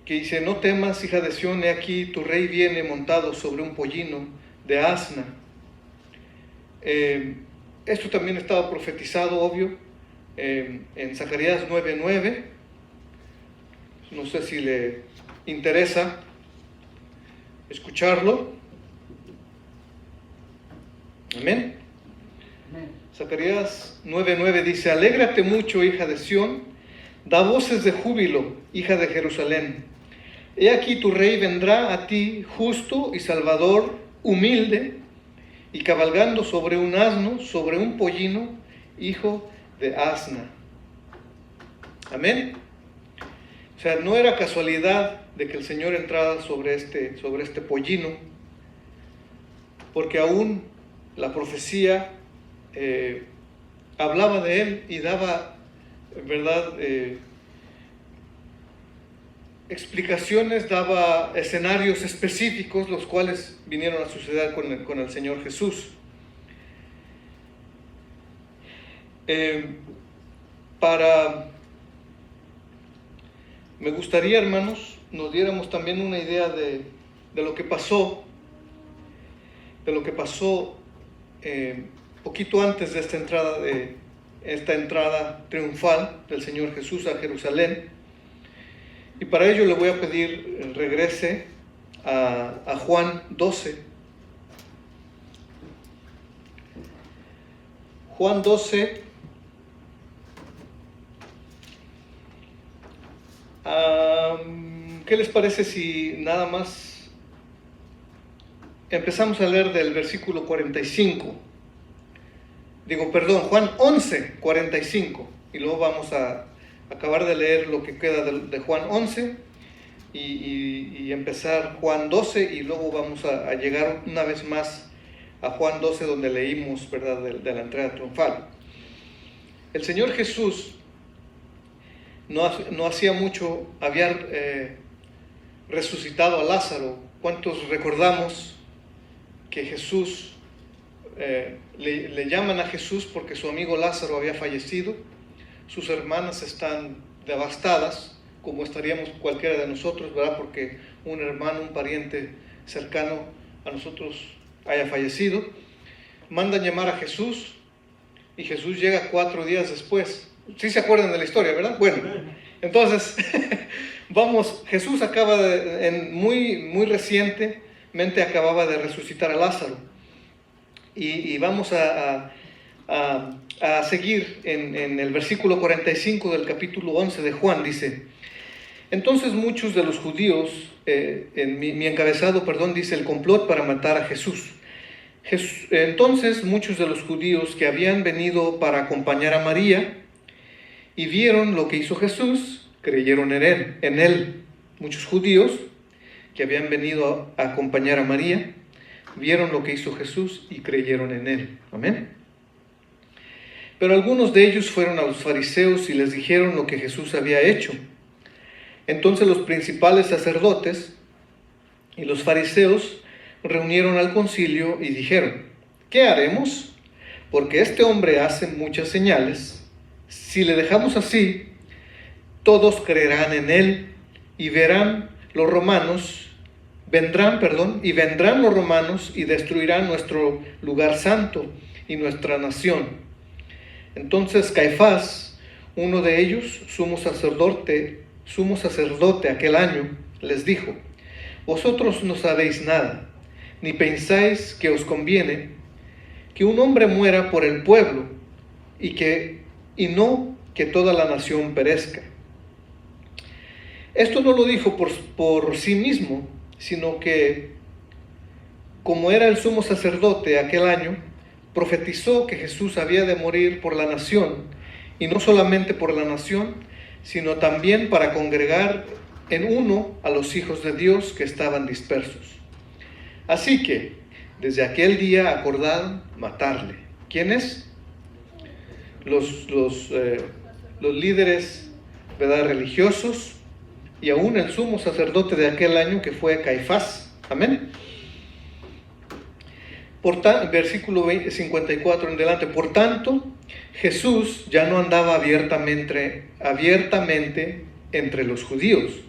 que dice: no temas, hija de Sión, he aquí tu rey viene montado sobre un pollino de asna. Esto también estaba profetizado, obvio, en Zacarías 9:9. No sé si le interesa escucharlo. Amén. Zacarías 9:9 dice: alégrate mucho, hija de Sión, da voces de júbilo, hija de Jerusalén. He aquí tu rey vendrá a ti, justo y salvador, humilde, y cabalgando sobre un asno, sobre un pollino, hijo de asna. Amén. O sea, no era casualidad de que el Señor entrara sobre este pollino, porque aún la profecía hablaba de él y daba, ¿verdad?, explicaciones, daba escenarios específicos, los cuales vinieron a suceder con el Señor Jesús. Me gustaría, hermanos, nos diéramos también una idea de lo que pasó, poquito antes de esta entrada triunfal del Señor Jesús a Jerusalén. Y para ello le voy a pedir regrese a Juan 12. Juan 12. ¿Qué les parece si nada más empezamos a leer del versículo 45? Juan 11, 45. Y luego vamos a acabar de leer lo que queda de Juan 11 y empezar Juan 12, y luego vamos a llegar una vez más a Juan 12, donde leímos, ¿verdad?, de la entrada triunfal. El Señor Jesús no hacía mucho había resucitado a Lázaro. ¿Cuántos recordamos que Jesús, le llaman a Jesús porque su amigo Lázaro había fallecido? Sus hermanas están devastadas, como estaríamos cualquiera de nosotros, ¿verdad?, porque un hermano, un pariente cercano a nosotros haya fallecido. Mandan llamar a Jesús y Jesús llega 4 días después. ¿Sí se acuerdan de la historia, verdad? Bueno, entonces Jesús muy recientemente acababa de resucitar a Lázaro. Y vamos a seguir en el versículo 45 del capítulo 11 de Juan. Dice: entonces muchos de los judíos, en mi encabezado, dice el complot para matar a Jesús. Entonces muchos de los judíos que habían venido para acompañar a María y vieron lo que hizo Jesús, creyeron en él. Muchos judíos que habían venido a acompañar a María vieron lo que hizo Jesús y creyeron en él. Amén. Pero algunos de ellos fueron a los fariseos y les dijeron lo que Jesús había hecho. Entonces los principales sacerdotes y los fariseos reunieron al concilio y dijeron: ¿qué haremos? Porque este hombre hace muchas señales. Si le dejamos así, todos creerán en él y vendrán los romanos y destruirán nuestro lugar santo y nuestra nación. Entonces Caifás, uno de ellos, sumo sacerdote aquel año, les dijo: vosotros no sabéis nada, ni pensáis que os conviene que un hombre muera por el pueblo y no que toda la nación perezca. Esto no lo dijo por sí mismo, sino que, como era el sumo sacerdote aquel año, profetizó que Jesús había de morir por la nación, y no solamente por la nación, sino también para congregar en uno a los hijos de Dios que estaban dispersos. Así que, desde aquel día acordaron matarle. ¿Quiénes? Los líderes, ¿verdad?, religiosos, y aún el sumo sacerdote de aquel año, que fue Caifás. Amén. Versículo 54 en adelante. Por tanto, Jesús ya no andaba abiertamente entre los judíos,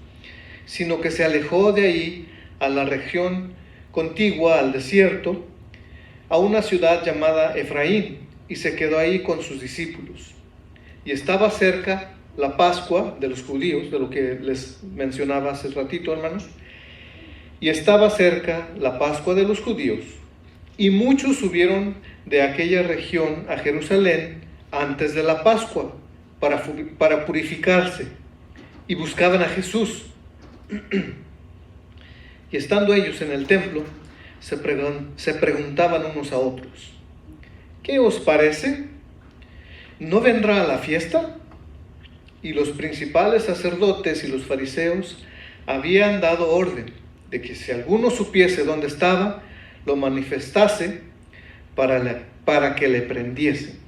sino que se alejó de ahí a la región contigua al desierto, a una ciudad llamada Efraín, y se quedó ahí con sus discípulos. Y estaba cerca la Pascua de los judíos, de lo que les mencionaba hace ratito, hermanos. Y estaba cerca la Pascua de los judíos, y muchos subieron de aquella región a Jerusalén antes de la Pascua para purificarse, y buscaban a Jesús. Y estando ellos en el templo, se preguntaban unos a otros: ¿qué os parece? ¿No vendrá a la fiesta? Y los principales sacerdotes y los fariseos habían dado orden de que si alguno supiese dónde estaba, lo manifestase para que le prendiesen.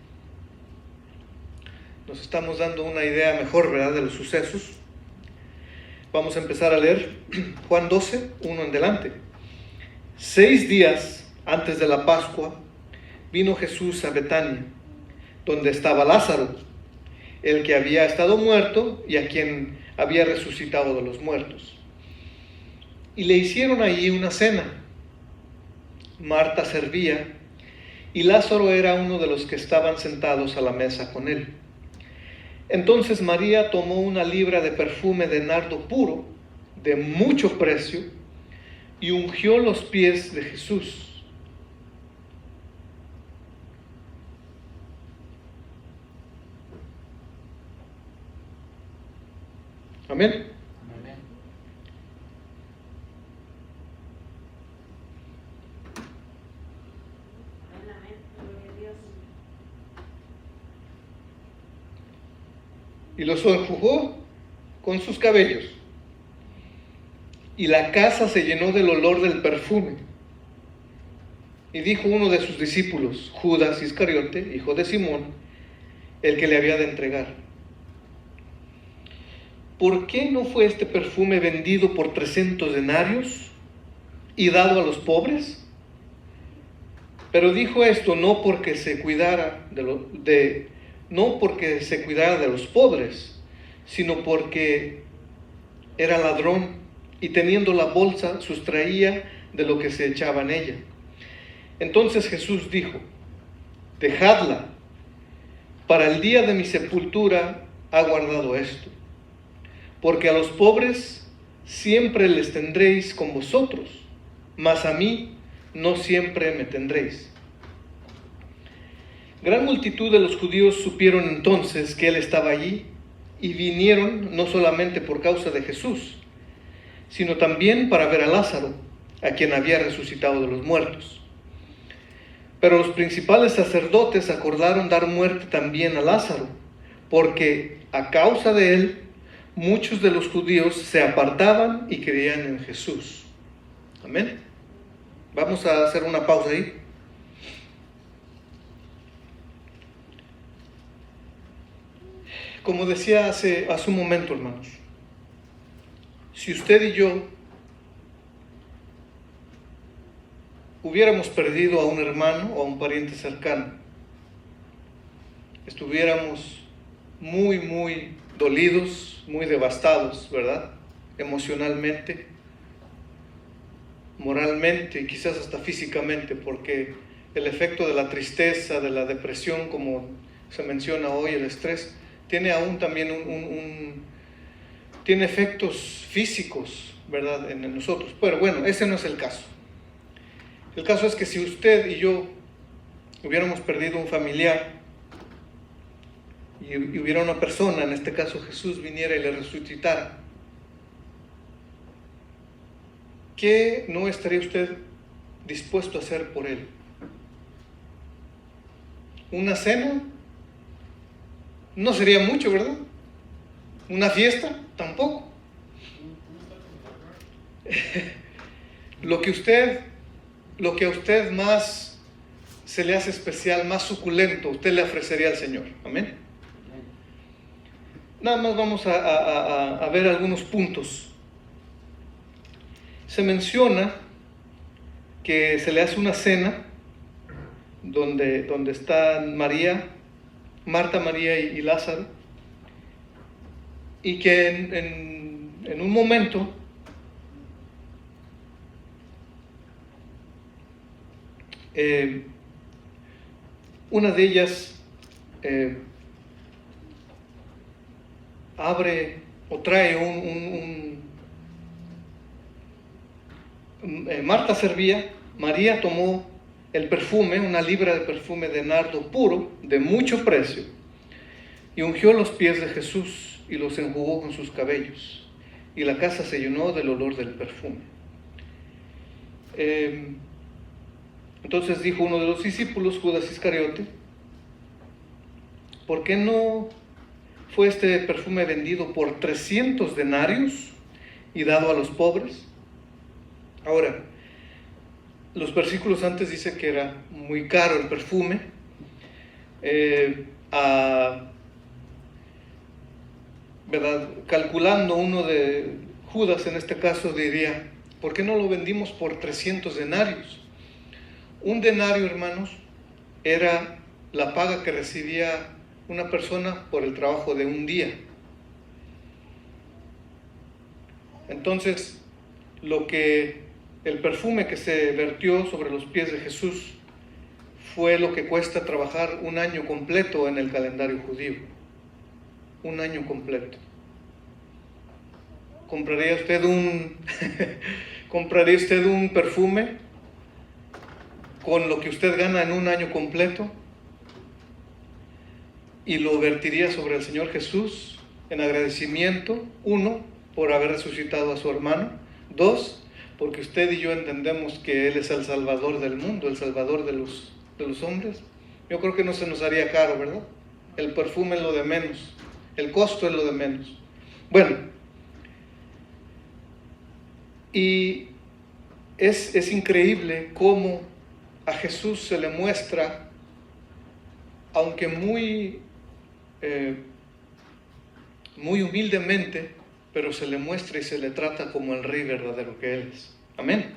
Nos estamos dando una idea mejor, ¿verdad?, de los sucesos. Vamos a empezar a leer Juan 12, 1 en adelante. 6 días antes de la Pascua, vino Jesús a Betania, donde estaba Lázaro, el que había estado muerto y a quien había resucitado de los muertos. Y le hicieron allí una cena. Marta servía, y Lázaro era uno de los que estaban sentados a la mesa con él. Entonces María tomó una libra de perfume de nardo puro, de mucho precio, y ungió los pies de Jesús. Amén. Amén. Y los enjugó con sus cabellos, y la casa se llenó del olor del perfume. Y dijo uno de sus discípulos, Judas Iscariote, hijo de Simón, el que le había de entregar: ¿por qué no fue este perfume vendido por 300 denarios y dado a los pobres? Pero dijo esto no porque se cuidara de los pobres, sino porque era ladrón, y teniendo la bolsa sustraía de lo que se echaba en ella. Entonces Jesús dijo: dejadla, para el día de mi sepultura ha guardado esto, porque a los pobres siempre les tendréis con vosotros, mas a mí no siempre me tendréis. Gran multitud de los judíos supieron entonces que él estaba allí, y vinieron no solamente por causa de Jesús, sino también para ver a Lázaro, a quien había resucitado de los muertos. Pero los principales sacerdotes acordaron dar muerte también a Lázaro, porque a causa de él muchos de los judíos se apartaban y creían en Jesús. Amén. Vamos a hacer una pausa ahí. Como decía hace un momento, hermanos, si usted y yo hubiéramos perdido a un hermano o a un pariente cercano, estuviéramos muy dolidos, muy devastados, ¿verdad? Emocionalmente, moralmente y quizás hasta físicamente, porque el efecto de la tristeza, de la depresión, como se menciona hoy, el estrés, tiene aún también tiene efectos físicos, ¿verdad?, en nosotros. Pero bueno, ese no es el caso. El caso es que si usted y yo hubiéramos perdido un familiar y hubiera una persona, en este caso Jesús, viniera y le resucitara, ¿qué no estaría usted dispuesto a hacer por él? ¿Una cena? No sería mucho, ¿verdad? ¿Una fiesta? Tampoco. Lo que a usted más se le hace especial, más suculento, usted le ofrecería al Señor. Amén. Nada más vamos a ver algunos puntos. Se menciona que se le hace una cena donde están Marta, María y Lázaro, y que en un momento una de ellas abre o trae Marta servía, María tomó el perfume, una libra de perfume de nardo puro, de mucho precio, y ungió los pies de Jesús y los enjugó con sus cabellos, y la casa se llenó del olor del perfume. Entonces dijo uno de los discípulos, Judas Iscariote, ¿por qué no fue este perfume vendido por 300 denarios y dado a los pobres? Ahora, los versículos antes dice que era muy caro el perfume. ¿Verdad? Calculando uno de Judas en este caso diría, ¿por qué no lo vendimos por 300 denarios? Un denario, hermanos, era la paga que recibía una persona por el trabajo de un día. Entonces, el perfume que se vertió sobre los pies de Jesús fue lo que cuesta trabajar un año completo en el calendario judío. Un año completo. ¿Compraría usted un perfume con lo que usted gana en un año completo y lo vertiría sobre el Señor Jesús en agradecimiento? 1, por haber resucitado a su hermano. 2, porque usted y yo entendemos que Él es el Salvador del mundo, el Salvador de los hombres. Yo creo que no se nos haría caro, ¿verdad? El perfume es lo de menos, el costo es lo de menos. Bueno, y es increíble cómo a Jesús se le muestra, aunque muy humildemente, pero se le muestra y se le trata como el Rey verdadero que Él es. Amén.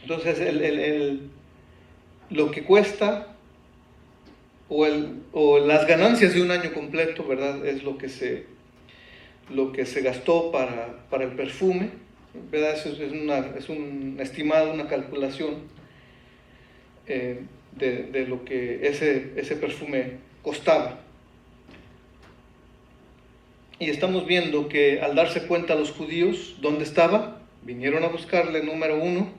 Entonces, lo que cuesta o las ganancias de un año completo, ¿verdad?, es lo que se gastó para el perfume, ¿verdad? Eso es un estimado, una calculación de lo que ese perfume costaba. Y estamos viendo que al darse cuenta los judíos dónde estaba, vinieron a buscarle, número 1,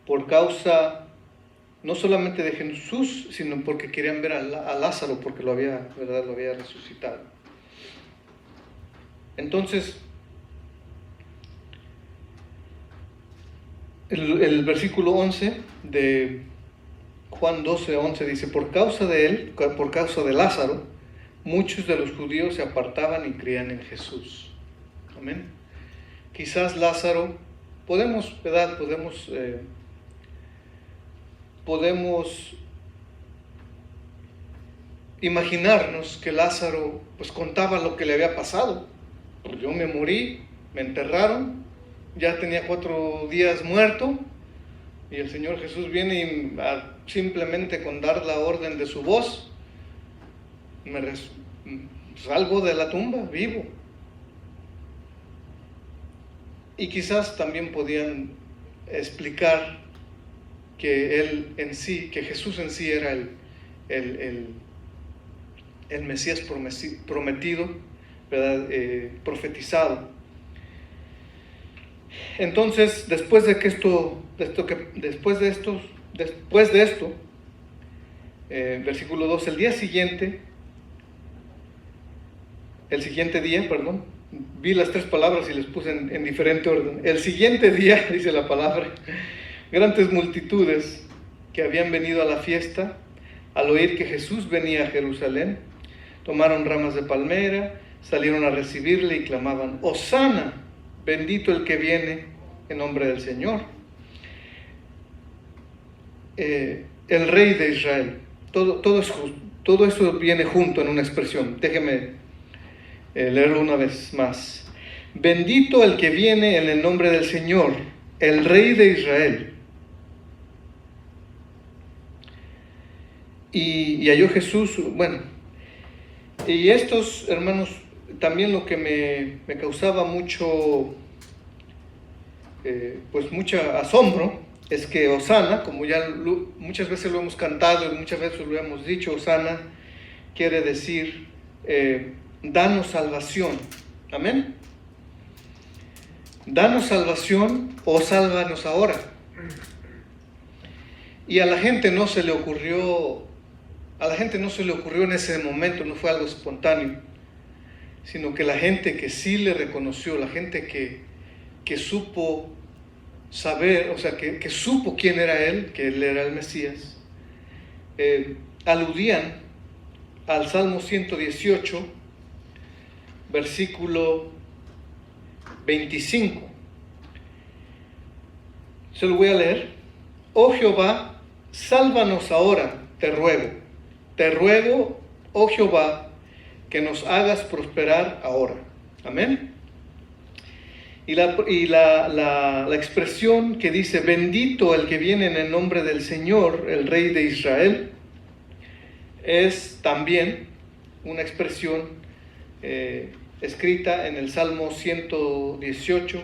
por causa no solamente de Jesús, sino porque querían ver a Lázaro, porque lo había resucitado. Entonces, el versículo 11 de Juan 12:11 dice, por causa de él, por causa de Lázaro, muchos de los judíos se apartaban y creían en Jesús. Amén. Quizás Lázaro, podemos imaginarnos que Lázaro pues contaba lo que le había pasado. Pues yo me morí, me enterraron, ya tenía 4 días muerto, y el Señor Jesús viene y simplemente con dar la orden de su voz, salgo de la tumba vivo. Y quizás también podían explicar que él en sí, que Jesús en sí era el Mesías prometido, ¿verdad? Profetizado. Entonces, después de esto, versículo 2, el siguiente día, vi las 3 palabras y les puse en diferente orden. El siguiente día, dice la palabra, grandes multitudes que habían venido a la fiesta, al oír que Jesús venía a Jerusalén, tomaron ramas de palmera, salieron a recibirle y clamaban: Hosana, bendito el que viene en nombre del Señor, el Rey de Israel. Todo eso viene junto en una expresión. Déjeme leerlo una vez más. Bendito el que viene en el nombre del Señor, el Rey de Israel. Y halló Jesús, y estos hermanos, también lo que me causaba mucho asombro, es que Hosana, como ya muchas veces lo hemos cantado y muchas veces lo hemos dicho, Hosana quiere decir danos salvación. Amén. Danos salvación o sálvanos ahora. Y a la gente no se le ocurrió en ese momento, no fue algo espontáneo, sino que la gente que sí le reconoció, la gente que supo saber, o sea, que supo quién era él, que él era el Mesías, aludían al Salmo 118, versículo 25. Se lo voy a leer. Oh Jehová, sálvanos ahora, te ruego, oh Jehová, que nos hagas prosperar ahora. Amén. Y la expresión que dice, bendito el que viene en el nombre del Señor, el Rey de Israel, es también una expresión escrita en el Salmo 118,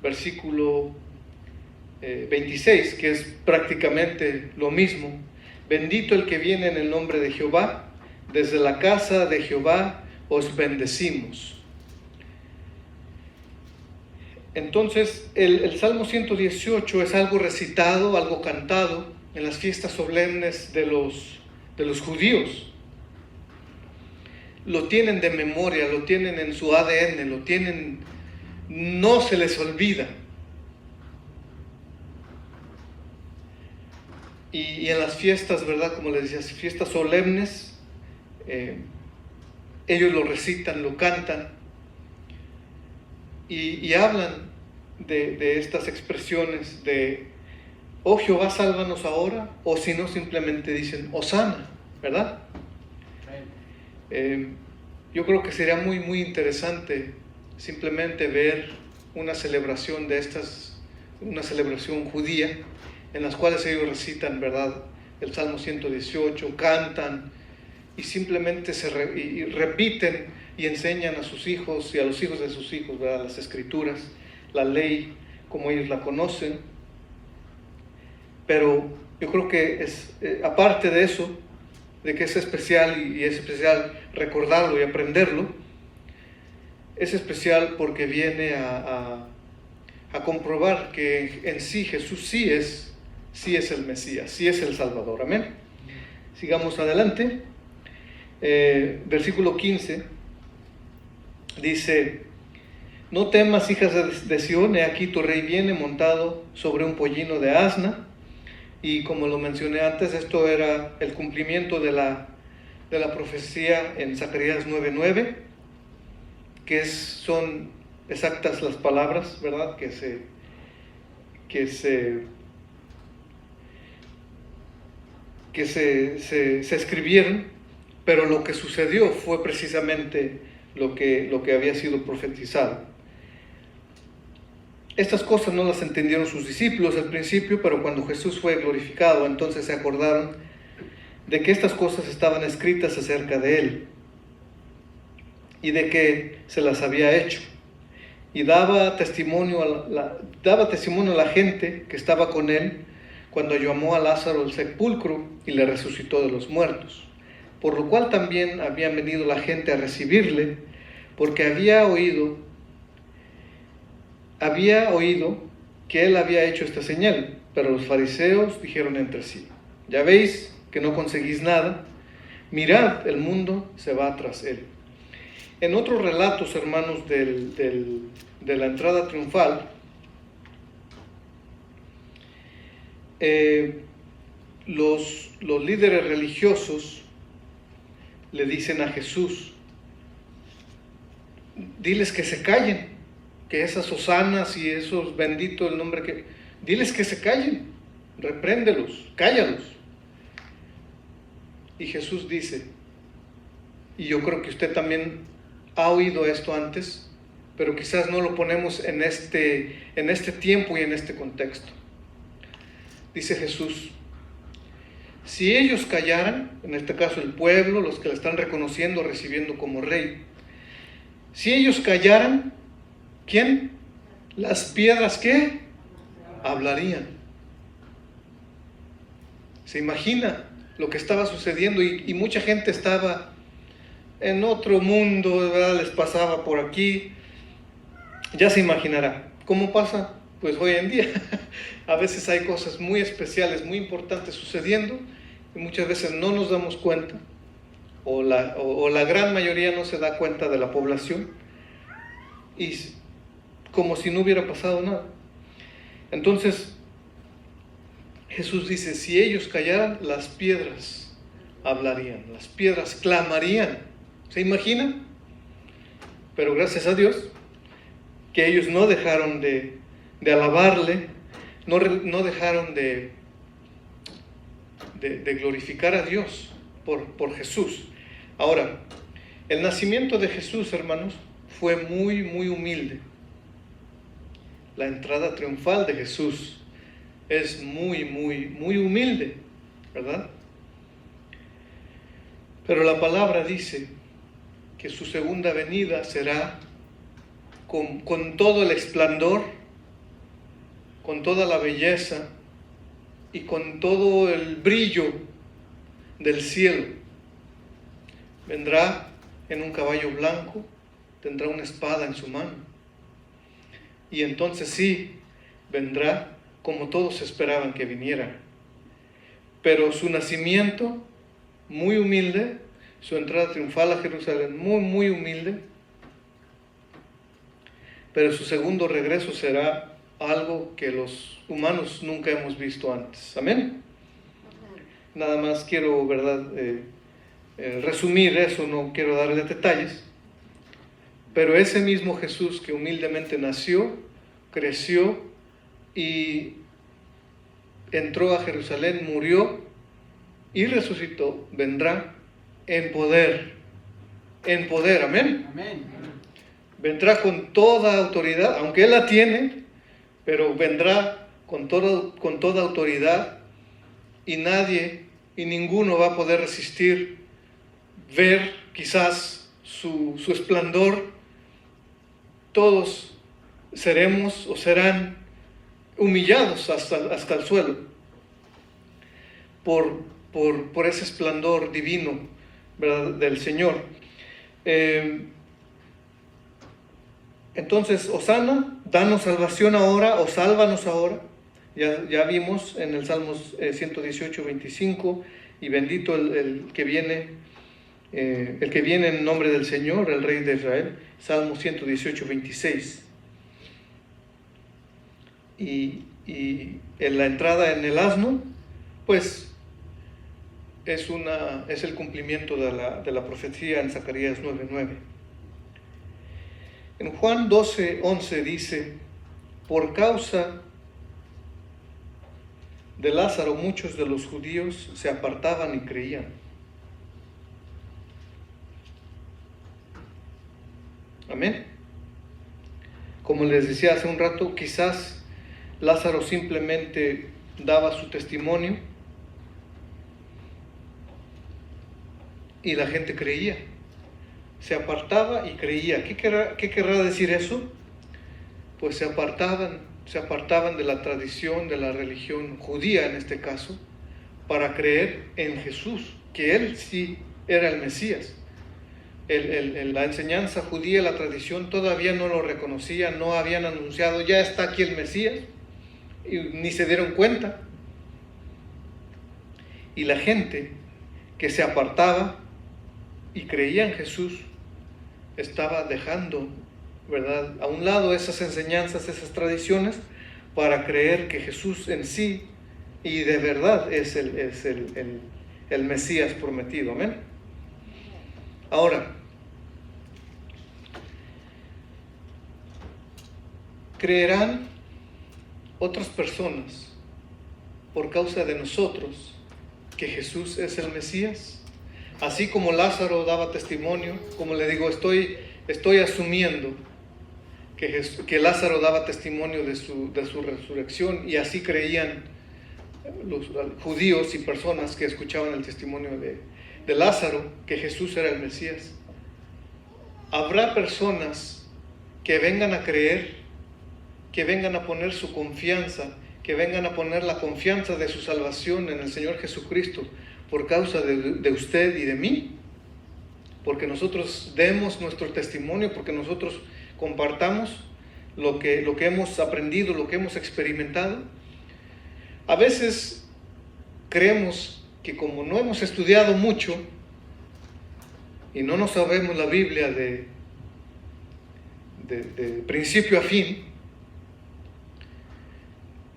versículo 26, que es prácticamente lo mismo. Bendito el que viene en el nombre de Jehová, desde la casa de Jehová os bendecimos. Entonces, el Salmo 118 es algo recitado, algo cantado en las fiestas solemnes de los judíos. Lo tienen de memoria, lo tienen en su ADN, lo tienen, no se les olvida. Y en las fiestas, ¿verdad? Como les decía, fiestas solemnes, ellos lo recitan, lo cantan y hablan de estas expresiones de oh Jehová, sálvanos ahora, o si no, simplemente dicen Hosana, ¿verdad? Yo creo que sería muy, muy interesante simplemente ver una celebración de estas, una celebración judía, en las cuales ellos recitan, ¿verdad?, el Salmo 118, cantan y simplemente repiten y enseñan a sus hijos y a los hijos de sus hijos, ¿verdad?, las escrituras, la ley como ellos la conocen. Pero yo creo que es, aparte de eso, de que es especial y es especial recordarlo y aprenderlo, es especial porque viene a comprobar que en sí Jesús sí es el Mesías, sí es el Salvador. Amén. Sigamos adelante. Versículo 15 dice: no temas, hijas de Sión, he aquí tu rey viene montado sobre un pollino de asna. Y como lo mencioné antes, esto era el cumplimiento de la profecía en Zacarías 9:9, que son exactas las palabras, ¿verdad?, que se escribieron pero lo que sucedió fue precisamente lo que había sido profetizado. Estas cosas no las entendieron sus discípulos al principio, pero cuando Jesús fue glorificado, entonces se acordaron de que estas cosas estaban escritas acerca de él y de que se las había hecho. Y daba testimonio a la gente que estaba con él cuando llamó a Lázaro del sepulcro y le resucitó de los muertos. Por lo cual también había venido la gente a recibirle, porque había oído que él había hecho esta señal. Pero los fariseos dijeron entre sí: ya veis que no conseguís nada, mirad, el mundo se va tras él. En otros relatos, hermanos, de la entrada triunfal, los líderes religiosos le dicen a Jesús: diles que se callen, que esas hosanas y esos benditos el nombre que... diles que se callen, repréndelos, cállalos. Y Jesús dice, y yo creo que usted también ha oído esto antes, pero quizás no lo ponemos en este tiempo y en este contexto. Dice Jesús: si ellos callaran, en este caso el pueblo, los que le están reconociendo, recibiendo como rey, si ellos callaran, ¿quién? Las piedras, ¿qué? Hablarían. ¿Se imagina lo que estaba sucediendo? Y mucha gente estaba en otro mundo, ¿verdad? Les pasaba por aquí. Ya se imaginará. ¿Cómo pasa? Pues hoy en día a veces hay cosas muy especiales, muy importantes sucediendo y muchas veces no nos damos cuenta, o la gran mayoría no se da cuenta de la población, y como si no hubiera pasado nada. Entonces Jesús dice: si ellos callaran, las piedras hablarían, las piedras clamarían. ¿Se imaginan? Pero gracias a Dios que ellos no dejaron de alabarle, no dejaron de glorificar a Dios por Jesús. Ahora, el nacimiento de Jesús, hermanos, fue muy, muy humilde. La entrada triunfal de Jesús es muy, muy, muy humilde, ¿verdad? Pero la palabra dice que su segunda venida será con todo el esplendor, con toda la belleza y con todo el brillo del cielo. Vendrá en un caballo blanco, tendrá una espada en su mano. Y entonces sí, vendrá como todos esperaban que viniera. Pero su nacimiento, muy humilde, su entrada triunfal a Jerusalén, muy, muy humilde. Pero su segundo regreso será algo que los humanos nunca hemos visto antes. Amén. Nada más quiero, ¿verdad?, resumir eso, no quiero darle detalles. Pero ese mismo Jesús que humildemente nació, creció y entró a Jerusalén, murió y resucitó, vendrá en poder, amén. Amén. Vendrá con toda autoridad, aunque Él la tiene, pero vendrá con toda autoridad, y nadie y ninguno va a poder resistir ver quizás su esplendor. Todos seremos o serán humillados hasta el suelo por ese esplendor divino, ¿verdad?, del Señor. Entonces, Hosana, danos salvación ahora, o sálvanos ahora. Ya vimos en el Salmos 118, 25, y bendito el que viene en nombre del Señor, el Rey de Israel. Salmo 118, 26. Y en la entrada en el asno, pues es el cumplimiento de la profecía en Zacarías 9:9. En Juan 12:11 dice: por causa de Lázaro muchos de los judíos se apartaban y creían. Amén. Como les decía hace un rato, quizás Lázaro simplemente daba su testimonio y la gente creía. Se apartaba y creía. ¿Qué querrá decir eso? Pues se apartaban de la tradición, de la religión judía en este caso, para creer en Jesús, que Él sí era el Mesías. La enseñanza judía, la tradición, todavía no lo reconocía, no habían anunciado, ya está aquí el Mesías, y ni se dieron cuenta. Y la gente que se apartaba y creía en Jesús, estaba dejando, ¿verdad?, a un lado esas enseñanzas, esas tradiciones, para creer que Jesús en sí y de verdad es el Mesías prometido. Amén. Ahora, ¿creerán otras personas por causa de nosotros que Jesús es el Mesías? Así como Lázaro daba testimonio, como le digo, estoy asumiendo que Lázaro daba testimonio de su resurrección, y así creían los judíos y personas que escuchaban el testimonio de Lázaro, que Jesús era el Mesías. Habrá personas que vengan a creer, que vengan a poner su confianza, que vengan a poner la confianza de su salvación en el Señor Jesucristo por causa de usted y de mí, porque nosotros demos nuestro testimonio, porque nosotros compartamos lo que hemos aprendido, lo que hemos experimentado. A veces creemos que como no hemos estudiado mucho y no nos sabemos la Biblia de principio a fin,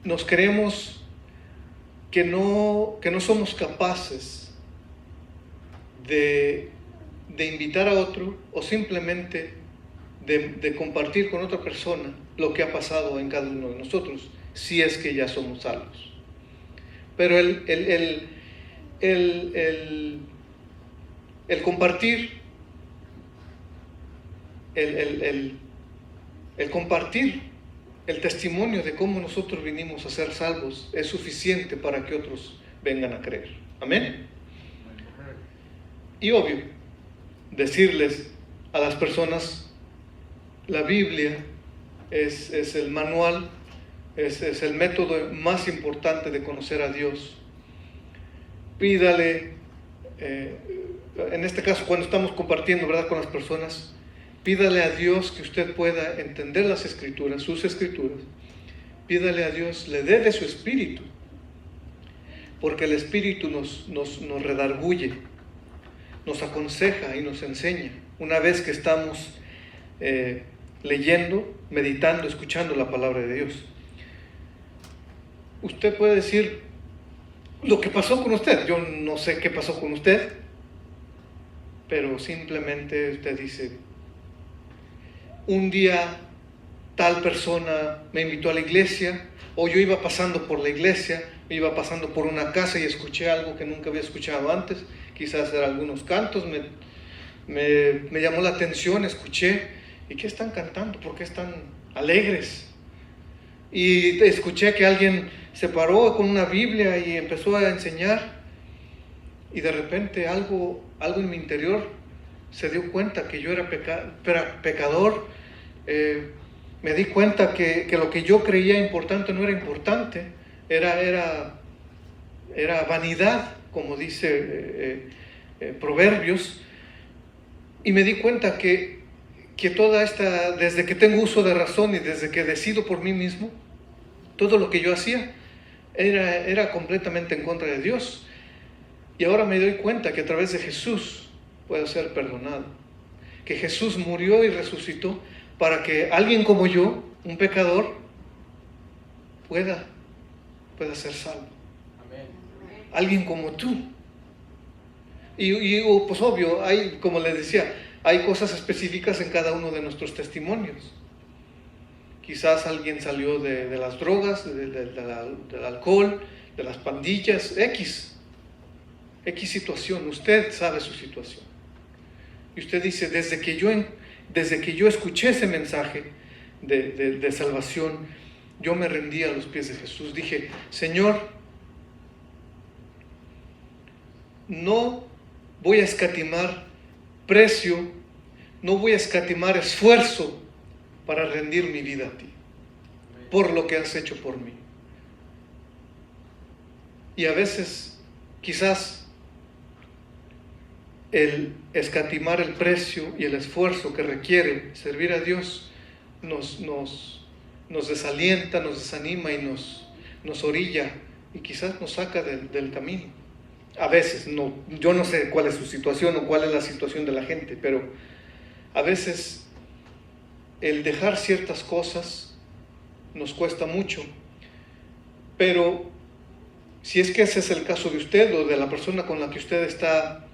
nos creemos que no somos capaces de invitar a otro, o simplemente de compartir con otra persona lo que ha pasado en cada uno de nosotros, si es que ya somos salvos. Pero el compartir, el compartir el testimonio de cómo nosotros vinimos a ser salvos es suficiente para que otros vengan a creer. Amén. Y obvio, decirles a las personas, la Biblia es el manual, es el método más importante de conocer a Dios. Pídale, en este caso cuando estamos compartiendo, ¿verdad?, con las personas, pídale a Dios que usted pueda entender las Escrituras, sus Escrituras. Pídale a Dios, le dé de su Espíritu, porque el Espíritu nos redarguye, nos aconseja y nos enseña una vez que estamos leyendo, meditando, escuchando la palabra de Dios. Usted puede decir lo que pasó con usted. Yo no sé qué pasó con usted, pero simplemente usted dice, un día tal persona me invitó a la iglesia, o yo iba pasando por la iglesia, iba pasando por una casa y escuché algo que nunca había escuchado antes, quizás eran algunos cantos, me llamó la atención, escuché, ¿y qué están cantando? ¿Por qué están alegres? Y escuché que alguien se paró con una Biblia y empezó a enseñar, y de repente algo en mi interior se dio cuenta que yo era pecador. Me di cuenta que lo que yo creía importante no era importante, era vanidad, como dice Proverbios, y me di cuenta que toda esta, desde que tengo uso de razón y desde que decido por mí mismo, todo lo que yo hacía era completamente en contra de Dios. Y ahora me doy cuenta que a través de Jesús puedo ser perdonado, que Jesús murió y resucitó para que alguien como yo, un pecador, pueda ser salvo. Amén. Alguien como tú. Y pues obvio, hay, como les decía, hay cosas específicas en cada uno de nuestros testimonios. Quizás alguien salió de las drogas, del alcohol, de las pandillas, X situación. Usted sabe su situación. Y usted dice, desde que yo desde que yo escuché ese mensaje de salvación, yo me rendí a los pies de Jesús. Dije, Señor, no voy a escatimar precio, no voy a escatimar esfuerzo para rendir mi vida a ti, por lo que has hecho por mí. Y a veces, quizás, el escatimar el precio y el esfuerzo que requiere servir a Dios nos desalienta, nos desanima y nos orilla y quizás nos saca del camino. A veces, yo no sé cuál es su situación o cuál es la situación de la gente, pero a veces el dejar ciertas cosas nos cuesta mucho. Pero si es que ese es el caso de usted o de la persona con la que usted está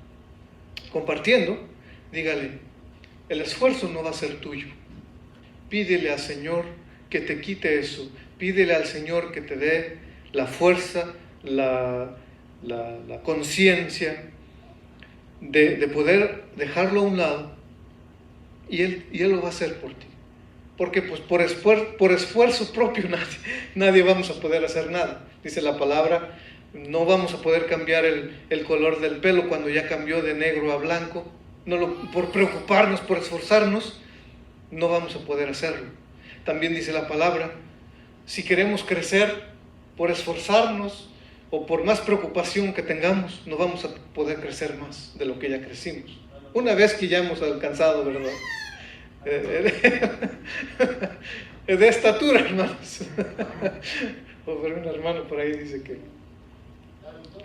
compartiendo, dígale, el esfuerzo no va a ser tuyo. Pídele al Señor que te quite eso. Pídele al Señor que te dé la fuerza, la conciencia de poder dejarlo a un lado, y él lo va a hacer por ti. Porque pues por esfuerzo propio nadie vamos a poder hacer nada. Dice la palabra, no vamos a poder cambiar el color del pelo cuando ya cambió de negro a blanco. Por preocuparnos, por esforzarnos, no vamos a poder hacerlo. También dice la palabra, si queremos crecer, por esforzarnos o por más preocupación que tengamos, no vamos a poder crecer más de lo que ya crecimos. Una vez que ya hemos alcanzado, ¿verdad? De estatura, hermanos. O por un hermano por ahí dice que...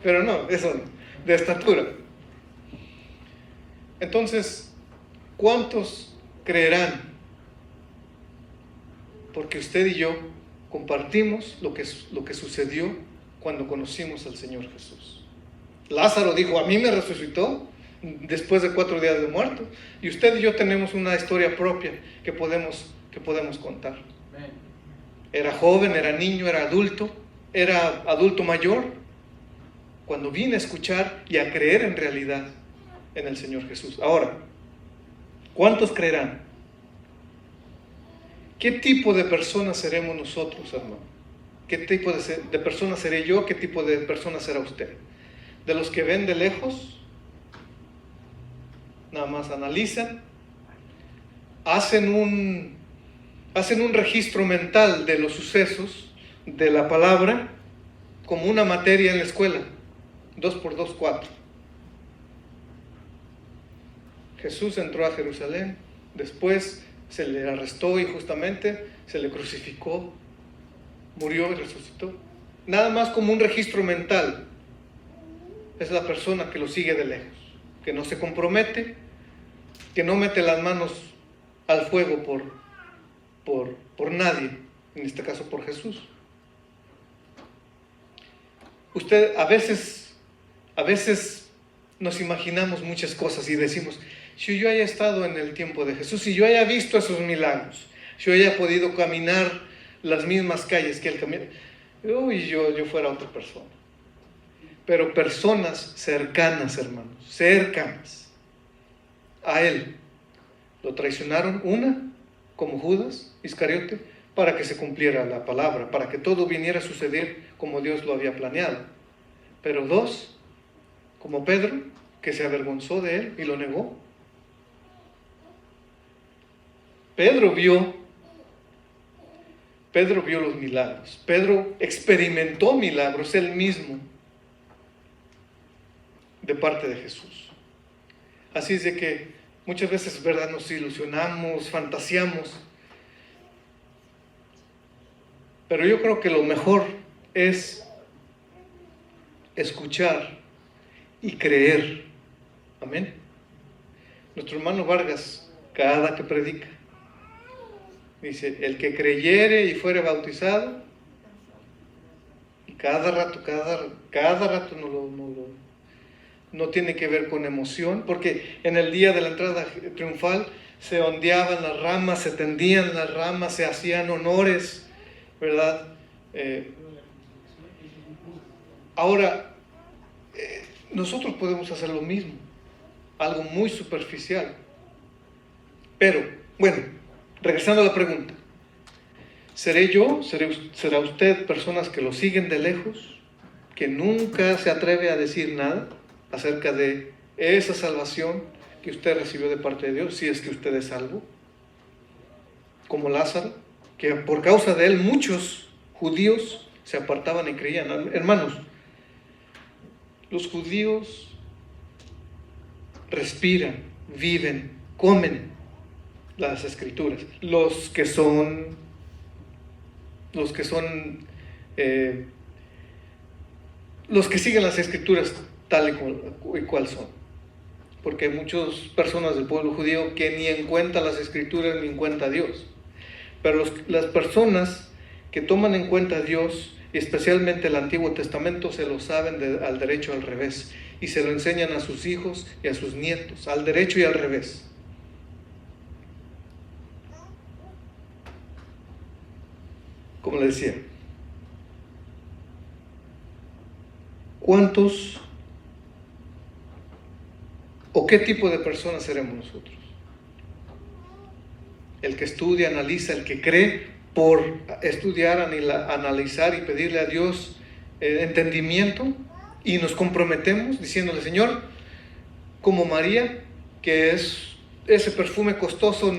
Pero no, eso no, de estatura. Entonces, ¿cuántos creerán? Porque usted y yo compartimos lo que sucedió cuando conocimos al Señor Jesús. Lázaro dijo, a mí me resucitó después de 4 días de muerto. Y usted y yo tenemos una historia propia que podemos contar. Era joven, era niño, era adulto mayor, cuando vine a escuchar y a creer en realidad en el Señor Jesús. Ahora, ¿cuántos creerán? ¿Qué tipo de personas seremos nosotros, hermano? ¿Qué tipo de persona seré yo? ¿Qué tipo de persona será usted? ¿De los que ven de lejos? Nada más analizan, hacen un registro mental de los sucesos, de la palabra, como una materia en la escuela, 2 por 2, 4. Jesús entró a Jerusalén, después se le arrestó injustamente, se le crucificó, murió y resucitó. Nada más como un registro mental. Es la persona que lo sigue de lejos, que no se compromete, que no mete las manos al fuego por nadie, en este caso por Jesús. Usted a veces nos imaginamos muchas cosas y decimos, si yo haya estado en el tiempo de Jesús, si yo haya visto esos milagros, si yo haya podido caminar las mismas calles que Él caminó, yo fuera otra persona. Pero personas cercanas, hermanos, cercanas a Él, lo traicionaron, una, como Judas Iscariote, para que se cumpliera la palabra, para que todo viniera a suceder como Dios lo había planeado. Pero 2, como Pedro, que se avergonzó de Él y lo negó. Pedro vio los milagros. Pedro experimentó milagros él mismo de parte de Jesús. Así es de que muchas veces, ¿verdad?, nos ilusionamos, fantaseamos. Pero yo creo que lo mejor es escuchar y creer. Amén. Nuestro hermano Vargas, cada que predica, dice, el que creyere y fuere bautizado, y cada rato no tiene que ver con emoción, porque en el día de la entrada triunfal se ondeaban las ramas, se tendían las ramas, se hacían honores, ¿verdad? Ahora, nosotros podemos hacer lo mismo, algo muy superficial, Pero, bueno, regresando a la pregunta. ¿Será usted personas que lo siguen de lejos, que nunca se atreve a decir nada acerca de esa salvación que usted recibió de parte de Dios, si es que usted es salvo? Como Lázaro, que por causa de él muchos judíos se apartaban y creían. Hermanos, los judíos respiran, viven, comen las Escrituras. Los que siguen las Escrituras tal y cual son. Porque hay muchas personas del pueblo judío que ni en cuenta las Escrituras ni en cuenta a Dios. Pero las personas que toman en cuenta a Dios, y especialmente el Antiguo Testamento, se lo saben al derecho y al revés. Y se lo enseñan a sus hijos y a sus nietos, al derecho y al revés. Como les decía, ¿cuántos o qué tipo de personas seremos nosotros? El que estudia, analiza, el que cree por estudiar, analizar y pedirle a Dios entendimiento, y nos comprometemos diciéndole: Señor, como María, que ese perfume costoso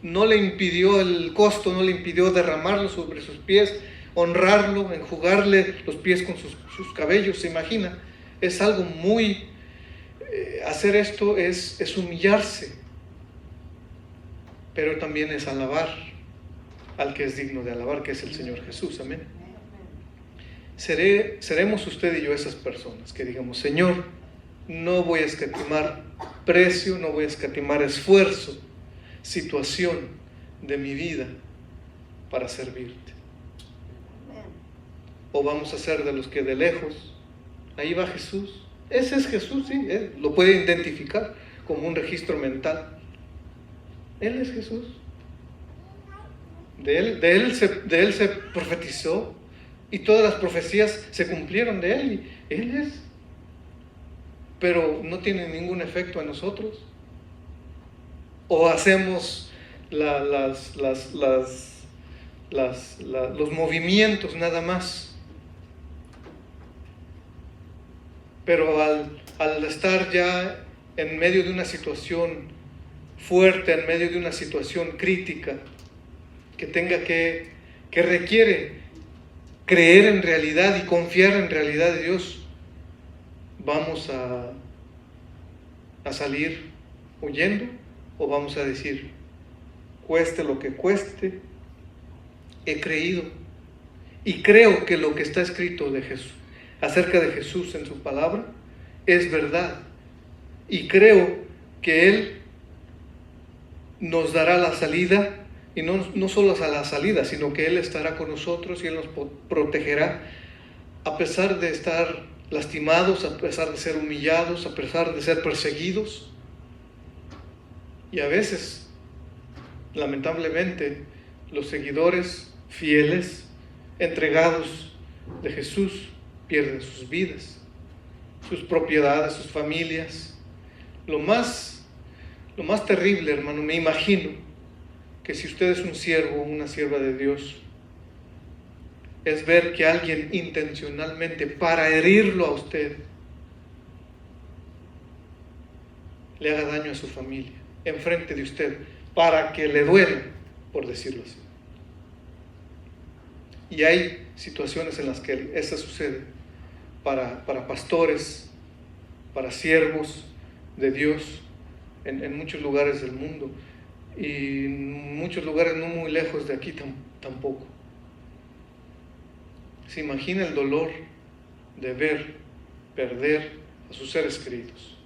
no le impidió el costo, no le impidió derramarlo sobre sus pies, honrarlo, enjugarle los pies con sus cabellos. ¿Se imagina? Es algo muy... hacer esto es humillarse, pero también es alabar al que es digno de alabar, que es el Señor Jesús. Amén. Seremos usted y yo esas personas que digamos: Señor, no voy a escatimar precio, no voy a escatimar esfuerzo, situación de mi vida para servirte. O vamos a ser de los que de lejos, ahí va Jesús, ese es Jesús, sí, él lo puede identificar como un registro mental. Él es Jesús. De él se profetizó, y todas las profecías se cumplieron de él, y él es. Pero no tiene ningún efecto en nosotros. O hacemos los movimientos nada más. Pero al estar ya en medio de una situación fuerte, en medio de una situación crítica, que requiere creer en realidad y confiar en realidad de Dios, ¿vamos a salir huyendo? ¿O vamos a decir: cueste lo que cueste, he creído y creo que lo que está escrito de Jesús, acerca de Jesús en su palabra, es verdad, y creo que Él nos dará la salida, y no solo a la salida, sino que Él estará con nosotros y Él nos protegerá a pesar de estar lastimados, a pesar de ser humillados, a pesar de ser perseguidos. Y a veces, lamentablemente, los seguidores fieles, entregados de Jesús, pierden sus vidas, sus propiedades, sus familias. Lo más terrible, hermano, me imagino que si usted es un siervo o una sierva de Dios, es ver que alguien intencionalmente, para herirlo a usted, le haga daño a su familia, enfrente de usted, para que le duela, por decirlo así. Y hay situaciones en las que eso sucede para pastores, para siervos de Dios, en muchos lugares del mundo, y en muchos lugares no muy lejos de aquí tampoco. ¿Se imagina el dolor de ver perder a sus seres queridos,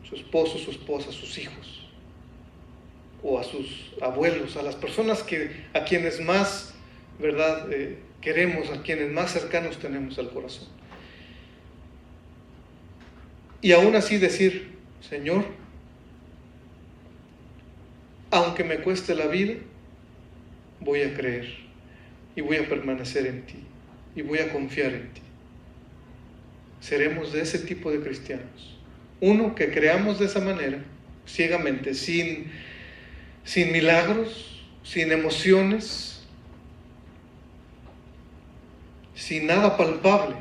su esposo, su esposa, sus hijos, o a sus abuelos, a las personas a quienes más, ¿verdad?, queremos, a quienes más cercanos tenemos al corazón? Y aún así decir: Señor, aunque me cueste la vida, voy a creer y voy a permanecer en ti y voy a confiar en ti. Seremos de ese tipo de cristianos. Uno, que creamos de esa manera, ciegamente, sin sin milagros, sin emociones, sin nada palpable,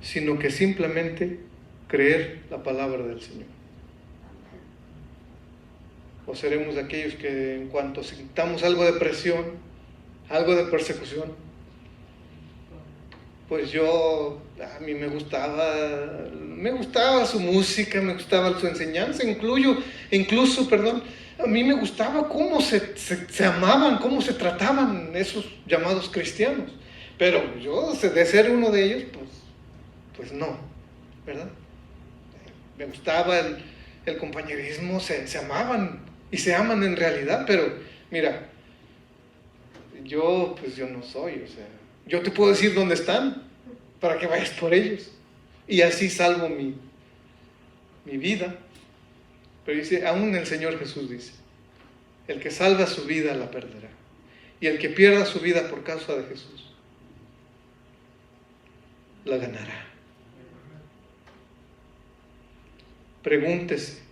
sino que simplemente creer la palabra del Señor. O seremos de aquellos que en cuanto sintamos algo de presión, algo de persecución, pues a mí me gustaba su música, me gustaba su enseñanza, incluso, a mí me gustaba cómo se amaban, cómo se trataban esos llamados cristianos. Pero yo, de ser uno de ellos, pues no, ¿verdad? Me gustaba el compañerismo, se amaban y se aman en realidad, pero mira, yo no soy, yo te puedo decir dónde están para que vayas por ellos y así salvo mi vida. Pero dice, aún el Señor Jesús dice, el que salva su vida la perderá, y el que pierda su vida por causa de Jesús la ganará. Pregúntese,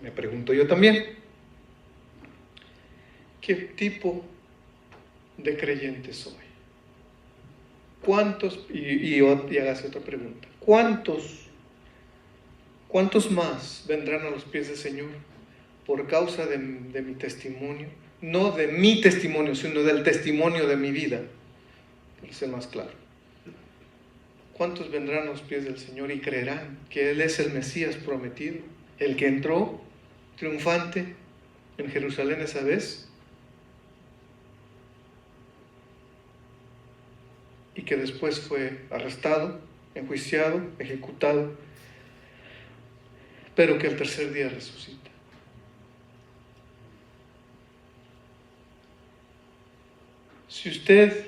me pregunto yo también, ¿qué tipo de creyente soy? ¿Cuántos, y hágase otra pregunta, ¿cuántos más vendrán a los pies del Señor por causa de mi testimonio? No de mi testimonio, sino del testimonio de mi vida, para ser más claro. ¿Cuántos vendrán a los pies del Señor y creerán que Él es el Mesías prometido, el que entró triunfante en Jerusalén esa vez y que después fue arrestado, enjuiciado, ejecutado, pero que el tercer día resucita? Si usted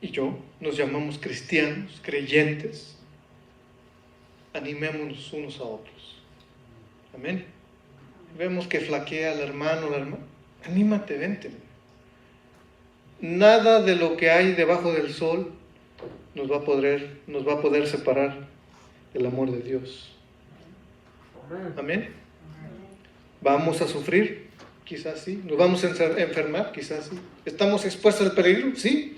y yo nos llamamos cristianos, creyentes, animémonos unos a otros. Amén. Vemos que flaquea el hermano, la hermana. Anímate, vente. Nada de lo que hay debajo del sol nos va a poder separar del amor de Dios. Amén. ¿Vamos a sufrir? Quizás sí. ¿Nos vamos a enfermar? Quizás sí. ¿Estamos expuestos al peligro? Sí.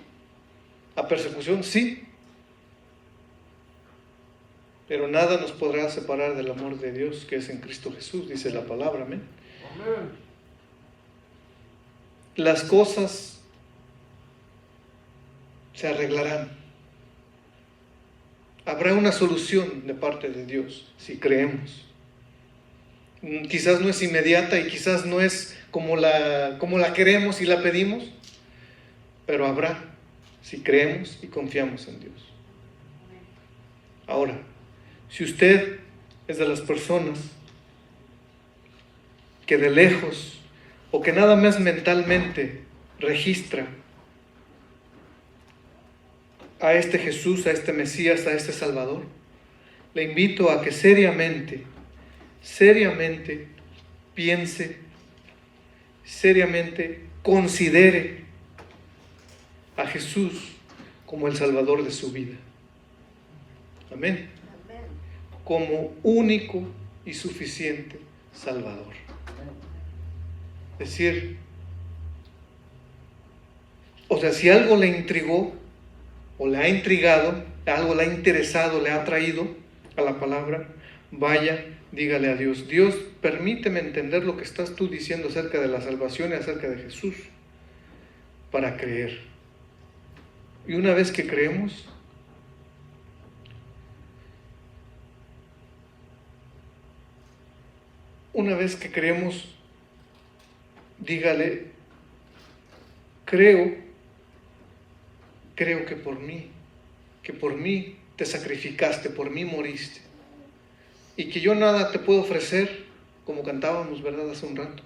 ¿A persecución? Sí. Pero nada nos podrá separar del amor de Dios que es en Cristo Jesús, dice la palabra. Amén. Las cosas se arreglarán. Habrá una solución de parte de Dios si creemos. Quizás no es inmediata y quizás no es como la queremos y la pedimos, pero habrá si creemos y confiamos en Dios. Ahora, si usted es de las personas que de lejos o que nada más mentalmente registra a este Jesús, a este Mesías, a este Salvador, le invito a que seriamente piense, seriamente considere a Jesús como el Salvador de su vida. Amén. Como único y suficiente Salvador. Es decir, si algo le intrigó o le ha intrigado, algo le ha interesado, le ha atraído a la palabra, vaya, dígale a Dios: Dios, permíteme entender lo que estás tú diciendo acerca de la salvación y acerca de Jesús, para creer. Y una vez que creemos, dígale: creo que por mí te sacrificaste, por mí moriste, y que yo nada te puedo ofrecer, como cantábamos, ¿verdad?, hace un rato.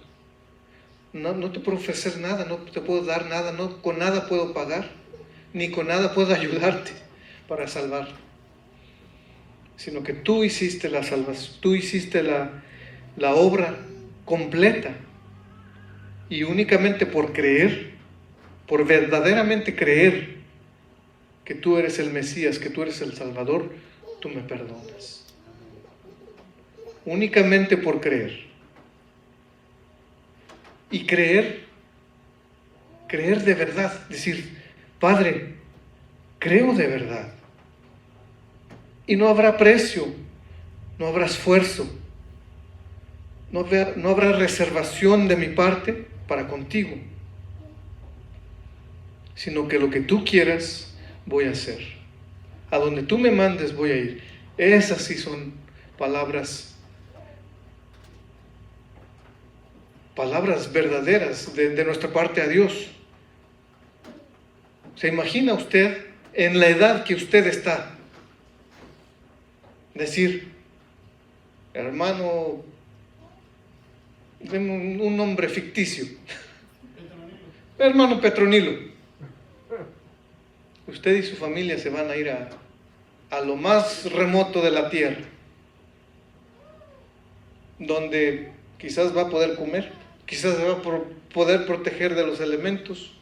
No te puedo ofrecer nada, no te puedo dar nada, no, con nada puedo pagar, ni con nada puedo ayudarte para salvar, sino que tú hiciste la salvación, tú hiciste la obra completa, y únicamente por creer, por verdaderamente creer que tú eres el Mesías, que tú eres el Salvador, tú me perdonas. Únicamente por creer. y creer de verdad, decir, Padre, creo de verdad. Y no habrá precio, no habrá esfuerzo, no habrá reservación de mi parte para contigo, sino que lo que tú quieras voy a hacer. A donde tú me mandes voy a ir. Esas sí son palabras verdaderas de nuestra parte a Dios. ¿Se imagina usted en la edad que usted está? Decir, hermano, deme un nombre ficticio. Hermano Petronilo. Usted y su familia se van a ir a lo más remoto de la tierra, donde quizás va a poder comer, quizás se va a poder proteger de los elementos,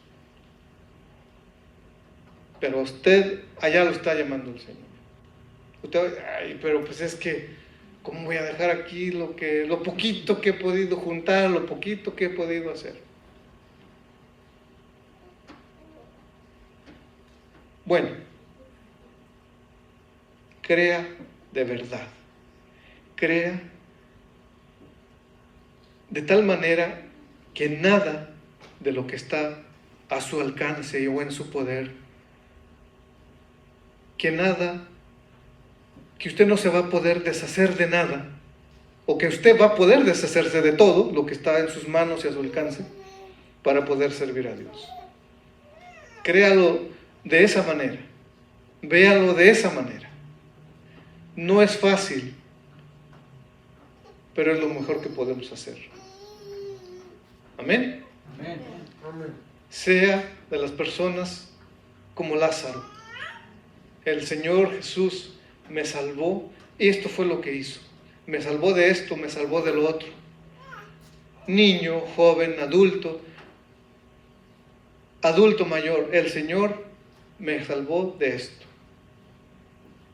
pero usted allá lo está llamando el Señor. Usted, pero pues es que, ¿cómo voy a dejar aquí lo poquito que he podido juntar, lo poquito que he podido hacer? Bueno, crea de verdad, crea de tal manera que nada de lo que está a su alcance o en su poder, que usted no se va a poder deshacer de nada, o que usted va a poder deshacerse de todo lo que está en sus manos y a su alcance para poder servir a Dios. Créalo de esa manera, véalo de esa manera. No es fácil, pero es lo mejor que podemos hacer. Amén. Amén. Sea de las personas como Lázaro. El Señor Jesús me salvó y esto fue lo que hizo. Me salvó de esto, me salvó de lo otro. Niño, joven, adulto mayor, el Señor me salvó de esto.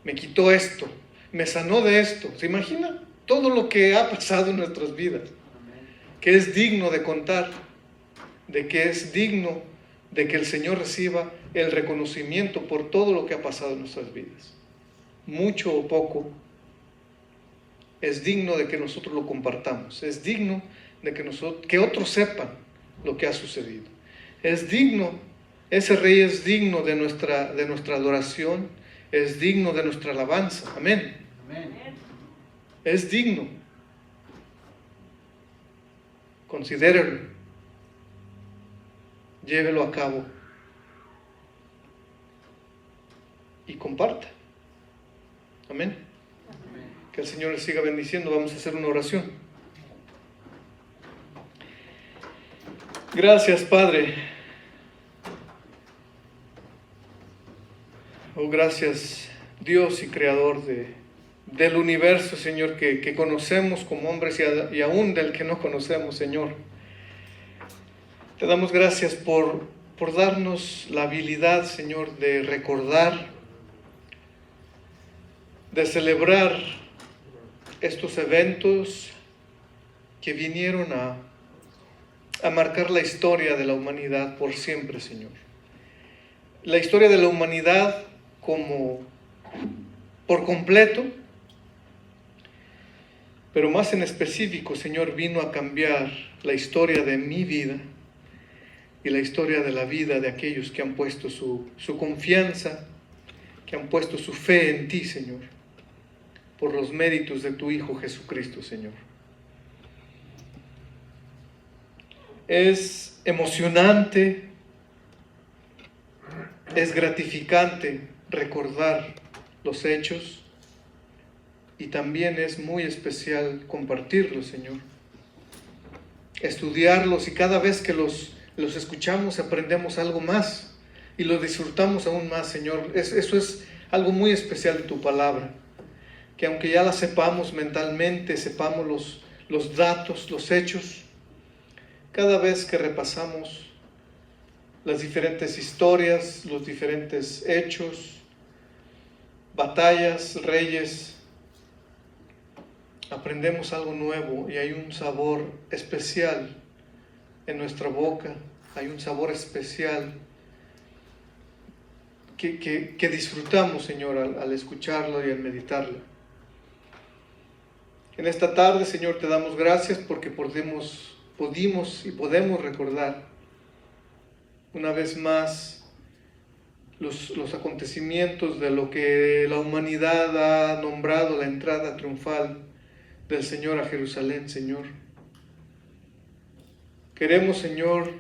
Me quitó esto, me sanó de esto. ¿Se imagina todo lo que ha pasado en nuestras vidas? Que es digno de contar, de que es digno de que el Señor reciba el reconocimiento por todo lo que ha pasado en nuestras vidas. Mucho o poco, es digno de que nosotros lo compartamos, es digno de que otros sepan lo que ha sucedido. Es digno, ese Rey es digno de nuestra adoración, es digno de nuestra alabanza. Amén. Amén. Es digno. Considérelo, llévelo a cabo y comparta. Amén. Que el Señor les siga bendiciendo. Vamos a hacer una oración. Gracias, Padre. Oh, gracias, Dios y Creador del universo, Señor, que conocemos como hombres y aún del que no conocemos, Señor. Te damos gracias por darnos la habilidad, Señor, de recordar, de celebrar estos eventos que vinieron a marcar la historia de la humanidad por siempre, Señor. La historia de la humanidad por completo, pero más en específico, Señor, vino a cambiar la historia de mi vida y la historia de la vida de aquellos que han puesto su confianza, que han puesto su fe en ti, Señor, por los méritos de tu Hijo Jesucristo, Señor. Es emocionante, es gratificante recordar los hechos y también es muy especial compartirlos, Señor. Estudiarlos y cada vez que los escuchamos aprendemos algo más y los disfrutamos aún más, Señor. Eso es algo muy especial de tu palabra, que aunque ya la sepamos mentalmente, sepamos los datos, los hechos, cada vez que repasamos las diferentes historias, los diferentes hechos, batallas, reyes, aprendemos algo nuevo y hay un sabor especial en nuestra boca, hay un sabor especial que disfrutamos, Señor, al escucharlo y al meditarlo. En esta tarde, Señor, te damos gracias porque pudimos y podemos recordar una vez más los acontecimientos de lo que la humanidad ha nombrado la entrada triunfal del Señor a Jerusalén, Señor. Queremos, Señor,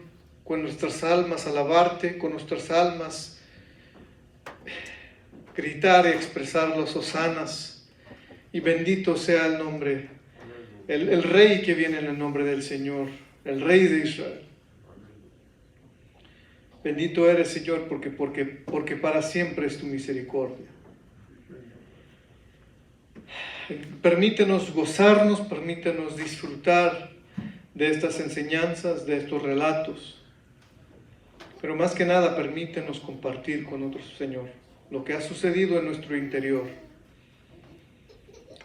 con nuestras almas alabarte, con nuestras almas gritar y expresar las hosanas, y bendito sea el nombre, el Rey que viene en el nombre del Señor, el Rey de Israel. Bendito eres, Señor, porque para siempre es tu misericordia. Permítenos gozarnos, permítenos disfrutar de estas enseñanzas, de estos relatos. Pero más que nada, permítenos compartir con otros, Señor, lo que ha sucedido en nuestro interior.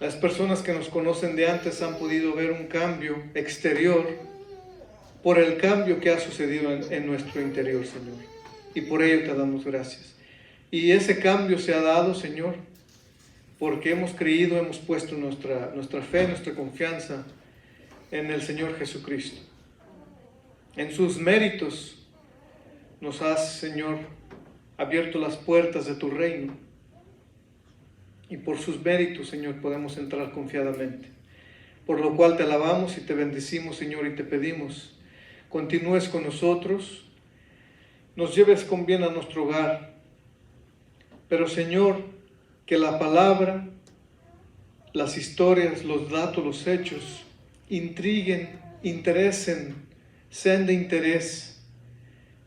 Las personas que nos conocen de antes han podido ver un cambio exterior por el cambio que ha sucedido en nuestro interior, Señor. Y por ello te damos gracias. Y ese cambio se ha dado, Señor, porque hemos creído, hemos puesto nuestra fe, nuestra confianza en el Señor Jesucristo. En sus méritos nos has, Señor, abierto las puertas de tu reino. Y por sus méritos, Señor, podemos entrar confiadamente. Por lo cual te alabamos y te bendecimos, Señor, y te pedimos continúes con nosotros, nos lleves con bien a nuestro hogar, pero Señor, que la palabra, las historias, los datos, los hechos, intriguen, interesen, sean de interés,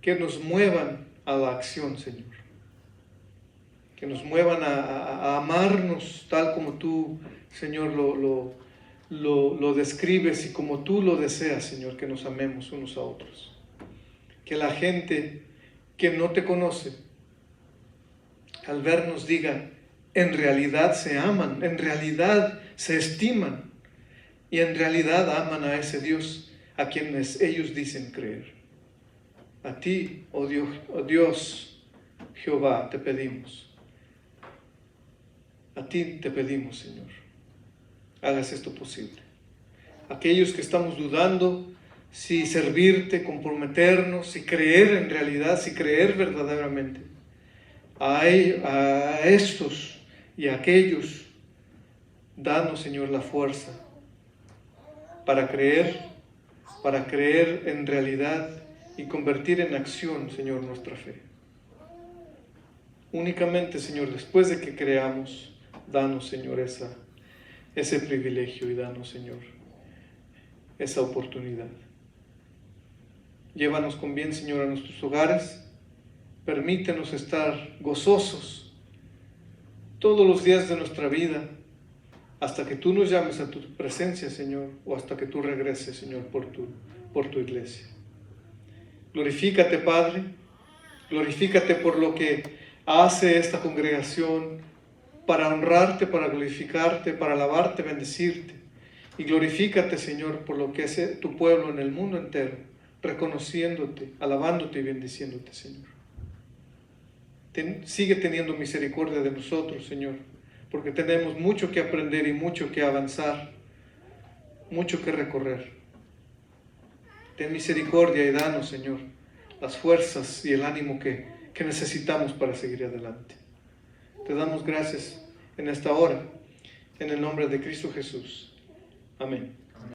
que nos muevan a la acción, Señor, que nos muevan a amarnos tal como tú, Señor, lo describes y como tú lo deseas, Señor, que nos amemos unos a otros. Que la gente que no te conoce, al vernos diga, en realidad se aman, en realidad se estiman y en realidad aman a ese Dios a quienes ellos dicen creer. A ti, oh Dios, Jehová, te pedimos. A ti te pedimos, Señor. Hagas esto posible. Aquellos que estamos dudando si servirte, comprometernos, si creer en realidad, si creer verdaderamente, a estos y a aquellos, danos, Señor, la fuerza para creer en realidad y convertir en acción, Señor, nuestra fe. Únicamente, Señor, después de que creamos, danos, Señor, ese privilegio y danos, Señor, esa oportunidad. Llévanos con bien, Señor, a nuestros hogares. Permítenos estar gozosos todos los días de nuestra vida hasta que tú nos llames a tu presencia, Señor, o hasta que tú regreses, Señor, por tu iglesia. Glorifícate, Padre. Glorifícate por lo que hace esta congregación, para honrarte, para glorificarte, para alabarte, bendecirte. Y glorifícate, Señor, por lo que hace tu pueblo en el mundo entero, reconociéndote, alabándote y bendiciéndote, Señor. Sigue teniendo misericordia de nosotros, Señor, porque tenemos mucho que aprender y mucho que avanzar, mucho que recorrer. Ten misericordia y danos, Señor, las fuerzas y el ánimo que necesitamos para seguir adelante. Te damos gracias en esta hora, en el nombre de Cristo Jesús. Amén.